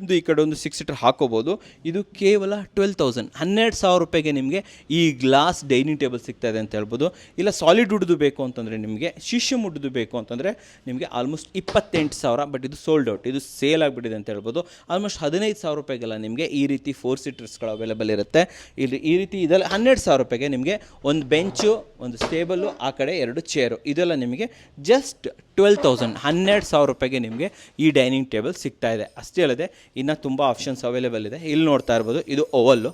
ಒಂದು 6 ಸೀಟರ್ ಹಾಕೋಬೋದು. ಇದು ಕೇವಲ 12,000, 12,000 ರೂಪಾಯಿಗೆ ನಿಮಗೆ ಈ ಗ್ಲಾಸ್ ಡೈನಿಂಗ್ ಟೇಬಲ್ ಸಿಗ್ತಾ ಇದೆ ಅಂತ ಹೇಳ್ಬೋದು. ಇಲ್ಲ ಸಾಲಿಡ್ ವುಡ್ದು ಬೇಕು ಅಂತಂದರೆ, ನಿಮಗೆ ಶಿಷ್ಯ ಮುಡ್ದು ಬೇಕು ಅಂತಂದರೆ ನಿಮಗೆ ಆಲ್ಮೋಸ್ಟ್ 28,000. ಬಟ್ ಇದು ಸೋಲ್ಡ್ ಔಟ್, ಇದು ಸೇಲ್ ಆಗಿಬಿಟ್ಟಿದೆ ಅಂತ ಹೇಳ್ಬೋದು. ಆಲ್ಮೋಸ್ಟ್ 15,000 ರೂಪಾಯಿಗೆಲ್ಲ ನಿಮಗೆ ಈ ರೀತಿ 4 ಸೀಟರ್ಸ್ಗಳು ಅವೈಲೇಬಲ್ ಇರುತ್ತೆ. ಇಲ್ಲಿ ಈ ರೀತಿ ಇದೆಲ್ಲ 12,000 ರೂಪಾಯಿಗೆ ನಿಮಗೆ ಒಂದು ಬೆಂಚು, ಒಂದು ಟೇಬಲು, ಆ ಕಡೆ 2 ಚೇರು, ಇದೆಲ್ಲ ನಿಮಗೆ ಜಸ್ಟ್ 12,000, 12,000 ರೂಪಾಯಿಗೆ ನಿಮಗೆ ಈ ಡೈನಿಂಗ್ ಟೇಬಲ್ ಸಿಗ್ತಾ ಇದೆ. ಅಷ್ಟೇ ಅಲ್ಲದೆ ಇನ್ನು ತುಂಬ ಆಪ್ಷನ್ಸ್ ಅವೈಲೇಬಲ್ ಇದೆ. ಇಲ್ಲಿ ನೋಡ್ತಾ ಇರ್ಬೋದು, ಇದು ಓವಲ್ಲು,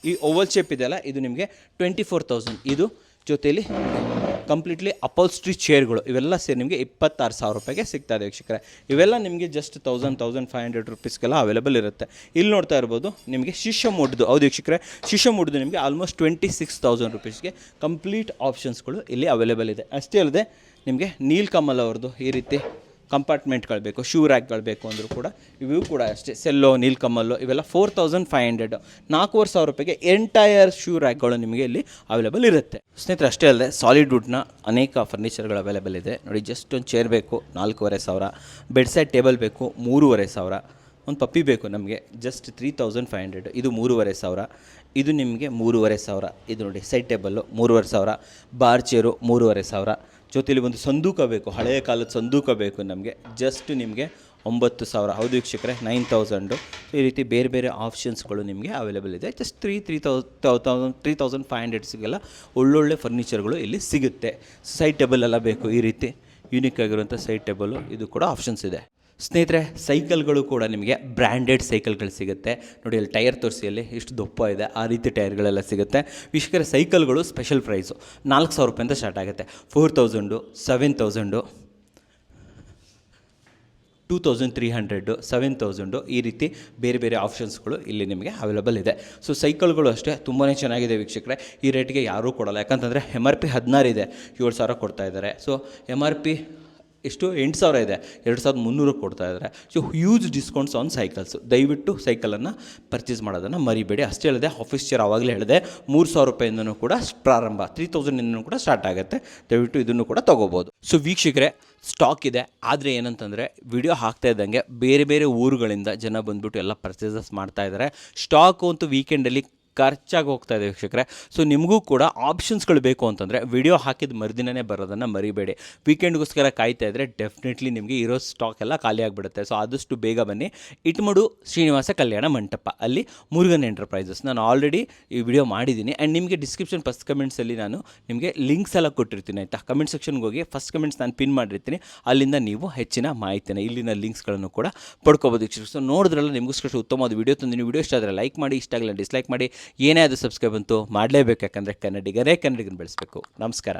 ಈ ಓವಲ್ ಶೇಪ್ ಇದೆಯಲ್ಲ, ಇದು ನಿಮಗೆ 24,000. ಇದು ಜೊತೆಯಲ್ಲಿ ಕಂಪ್ಲೀಟ್ಲಿ ಅಪೋಲ್ಸ್ಟ್ರಿ ಚೇರ್ಗಳು ಇವೆಲ್ಲ ಸೇರಿ ನಿಮಗೆ 26,000 ರೂಪಾಯಿಗೆ ಸಿಗ್ತಾ ಇದೆ ವೀಕ್ಷಕರೇ. ಇವೆಲ್ಲ ನಿಮಗೆ ಜಸ್ಟ್ 1,500 ರುಪೀಸ್ಗೆಲ್ಲ ಅವೈಲೇಬಲ್ ಇರುತ್ತೆ. ಇಲ್ಲಿ ನೋಡ್ತಾ ಇರ್ಬೋದು ನಿಮಗೆ ಶಿಷ್ಯ ಮುಡ್ದು, ಹೌದು ವೀಕ್ಷಕರೇ, ಶಿಷ್ಯ ಮುಡ್ದು ನಿಮಗೆ ಆಲ್ಮೋಸ್ಟ್ 26,000 ರುಪೀಸ್ಗೆ ಕಂಪ್ಲೀಟ್ ಆಪ್ಷನ್ಸ್ಗಳು ಇಲ್ಲಿ ಅವೈಲೇಬಲ್ ಇದೆ. ಅಷ್ಟೇ ಅಲ್ಲದೆ ನಿಮಗೆ ನೀಲ್ಕಮಲ್ ಅವ್ರದ್ದು ಈ ರೀತಿ ಕಂಪಾರ್ಟ್ಮೆಂಟ್ಗಳು ಬೇಕು, ಶೂ ರ್ಯಾಕ್ಗಳು ಬೇಕು ಅಂದರೂ ಕೂಡ ಇವು ಕೂಡ ಅಷ್ಟೇ. ಸೆಲ್ಲೋ, ನೀಲ್ಕಮಲ್ಲು ಇವೆಲ್ಲ 4,500, 4,500 ರೂಪಾಯಿಗೆ ಎಂಟೈರ್ ಶೂ ರ್ಯಾಕ್ಗಳು ನಿಮಗೆ ಇಲ್ಲಿ ಅವೈಲೇಬಲ್ ಇರುತ್ತೆ ಸ್ನೇಹಿತರೆ. ಅಷ್ಟೇ ಅಲ್ಲದೆ ಸಾಲಿಡ್ ವುಡ್ನ ಅನೇಕ ಫರ್ನಿಚರ್ಗಳು ಅವೈಲೇಬಲ್ ಇದೆ ನೋಡಿ. ಜಸ್ಟ್ ಒಂದು ಚೇರ್ ಬೇಕು 4,500, ಬೆಡ್ ಸೈಡ್ ಟೇಬಲ್ ಬೇಕು 3,500, ಒಂದು ಪಪ್ಪಿ ಬೇಕು ನಮಗೆ ಜಸ್ಟ್ 3,500, ಇದು 3,500, ಇದು ನಿಮಗೆ 3,500. ಇದು ನೋಡಿ ಸೈಡ್ ಟೇಬಲ್ಲು 3,500, ಬಾರ್ ಚೇರು 3,500, ಜೊತೆಲಿ ಒಂದು ಸಂದೂಕ ಬೇಕು, ಹಳೆಯ ಕಾಲದ ಸಂದೂಕ ಬೇಕು ನಮಗೆ ಜಸ್ಟ್ ನಿಮಗೆ 9,000. ಹೌದು ವೀಕ್ಷಕರೇ, 9,000. ಈ ರೀತಿ ಬೇರೆ ಬೇರೆ ಆಪ್ಷನ್ಸ್ಗಳು ನಿಮಗೆ ಅವೈಲೇಬಲ್ ಇದೆ. ಜಸ್ಟ್ 3,500 ಒಳ್ಳೊಳ್ಳೆ ಫರ್ನಿಚರ್ಗಳು ಇಲ್ಲಿ ಸಿಗುತ್ತೆ. ಸೈಡ್ ಟೇಬಲ್ ಎಲ್ಲ ಬೇಕು, ಈ ರೀತಿ ಯೂನಿಕ್ ಆಗಿರುವಂಥ ಸೈಡ್ ಟೇಬಲು, ಇದು ಕೂಡ ಆಪ್ಷನ್ಸ್ ಇದೆ. ಸ್ನೇಹಿತರೆ, ಸೈಕಲ್ಗಳು ಕೂಡ ನಿಮಗೆ ಬ್ರ್ಯಾಂಡೆಡ್ ಸೈಕಲ್ಗಳು ಸಿಗುತ್ತೆ. ನೋಡಿ ಅಲ್ಲಿ ಟೈರ್ ತೋರಿಸಿಯಲ್ಲಿ ಎಷ್ಟು ದಪ್ಪ ಇದೆ, ಆ ರೀತಿ ಟೈರ್ಗಳೆಲ್ಲ ಸಿಗುತ್ತೆ. ವೀಕ್ಷಕರೇ, ಸೈಕಲ್ಗಳು ಸ್ಪೆಷಲ್ ಪ್ರೈಸು 4,000 ರೂಪಾಯಿಂದ ಸ್ಟಾರ್ಟ್ ಆಗುತ್ತೆ. 4,000, 7,000, 2,300, 7,000 ಈ ರೀತಿ ಬೇರೆ ಬೇರೆ ಆಪ್ಷನ್ಸ್ಗಳು ಇಲ್ಲಿ ನಿಮಗೆ ಅವೈಲೇಬಲ್ ಇದೆ. ಸೊ ಸೈಕಲ್ಗಳು ಅಷ್ಟೇ ತುಂಬಾ ಚೆನ್ನಾಗಿದೆ ವೀಕ್ಷಕರೇ. ಈ ರೇಟಿಗೆ ಯಾರೂ ಕೊಡೋಲ್ಲ, ಯಾಕಂತಂದರೆ MRP 16 ಇದೆ, 7,000 ಕೊಡ್ತಾ ಇದ್ದಾರೆ. ಸೊ MRP ಎಷ್ಟು 8,000 ಇದೆ, 2,300 ಕೊಡ್ತಾ ಇದ್ದಾರೆ. So huge discounts on cycles. ದಯವಿಟ್ಟು ಸೈಕಲನ್ನು ಪರ್ಚೇಸ್ ಮಾಡೋದನ್ನು ಮರಿಬೇಡಿ. ಅಷ್ಟೇ ಹೇಳಿದೆ, ಆಫೀಸ್ ಚೇರ್ ಆವಾಗಲೇ ಹೇಳಿದೆ 3,000 ರೂಪಾಯಿಂದನೂ ಕೂಡ ಪ್ರಾರಂಭ, 3,000 ಕೂಡ ಸ್ಟಾರ್ಟ್ ಆಗುತ್ತೆ. ದಯವಿಟ್ಟು ಇದನ್ನು ಕೂಡ ತೊಗೋಬೋದು. ಸೊ ವೀಕ್ಷಕರೇ, ಸ್ಟಾಕ್ ಇದೆ, ಆದರೆ ಏನಂತಂದರೆ ವಿಡಿಯೋ ಹಾಕ್ತಾ ಇದ್ದಂಗೆ ಬೇರೆ ಬೇರೆ ಊರುಗಳಿಂದ ಜನ ಬಂದುಬಿಟ್ಟು ಎಲ್ಲ ಪರ್ಚೇಸಸ್ ಮಾಡ್ತಾ ಇದ್ದಾರೆ. ಸ್ಟಾಕು ಅಂತೂ ವೀಕೆಂಡಲ್ಲಿ ಖರ್ಚಾಗಿ ಹೋಗ್ತಾ ಇದೆ ವೀಕ್ಷಕರೇ. ಸೊ ನಿಮಗೂ ಕೂಡ ಆಪ್ಷನ್ಸ್ಗಳು ಬೇಕು ಅಂತಂದರೆ ವಿಡಿಯೋ ಹಾಕಿದ ಮರುದಿನನೇ ಬರೋದನ್ನು ಮರಿಬೇಡಿ. ವೀಕೆಂಡ್ಗೋಸ್ಕರ ಕಾಯ್ತಾ ಇದ್ದರೆ ಡೆಫಿನೆಟ್ಲಿ ನಿಮಗೆ ಇರೋ ಸ್ಟಾಕ್ ಎಲ್ಲ ಖಾಲಿ ಆಗಿಬಿಡುತ್ತೆ. ಸೊ ಆದಷ್ಟು ಬೇಗ ಬನ್ನಿ. ಇಟ್ಮಡು ಶ್ರೀನಿವಾಸ ಕಲ್ಯಾಣ ಮಂಟಪ, ಅಲ್ಲಿ ಮುರುಗನ್ ಎಂಟರ್ಪ್ರೈಸಸ್. ನಾನು ಆಲ್ರೆಡಿ ಈ ವಿಡಿಯೋ ಮಾಡಿದ್ದೀನಿ ಆ್ಯಂಡ್ ನಿಮಗೆ ಡಿಸ್ಕ್ರಿಪ್ಷನ್ ಫಸ್ಟ್ ಕಮೆಂಟ್ಸಲ್ಲಿ ನಾನು ನಿಮಗೆ ಲಿಂಕ್ಸ್ ಎಲ್ಲ ಕೊಟ್ಟಿರ್ತೀನಿ, ಆಯಿತಾ. ಕಮೆಂಟ್ ಸೆಕ್ಷನ್ಗೆ ಹೋಗಿ ಫಸ್ಟ್ ಕಮೆಂಟ್ಸ್ ನಾನು ಪಿನ್ ಮಾಡಿರ್ತೀನಿ, ಅಲ್ಲಿಂದ ನೀವು ಹೆಚ್ಚಿನ ಮಾಹಿತಿನ ಇಲ್ಲಿನ ಲಿಂಕ್ಸ್ಗಳನ್ನು ಕೂಡ ಪಡ್ಕೋಬೋದು ವೀಕ್ಷಕರು. ಸೊ ನೋಡಿದ್ರಲ್ಲ, ನಿಮಗೋಸ್ಕರ ಉತ್ತಮವಾದ ವಿಡಿಯೋ ತಂದಿನಿ. ವಿಡಿಯೋ ಇಷ್ಟ ಆದರೆ ಲೈಕ್ ಮಾಡಿ, ಇಷ್ಟ ಆಗಲ್ಲ ಡಿಸ್ಲೈಕ್ ಮಾಡಿ. ಏನೇ ಅದು ಸಬ್ಸ್ಕ್ರೈಬ್ ಅಂತೂ ಮಾಡಲೇಬೇಕು, ಯಾಕಂದರೆ ಕನ್ನಡಿಗರೇ ಕನ್ನಡಿಗನ ಬೆಳೆಸಬೇಕು. ನಮಸ್ಕಾರ.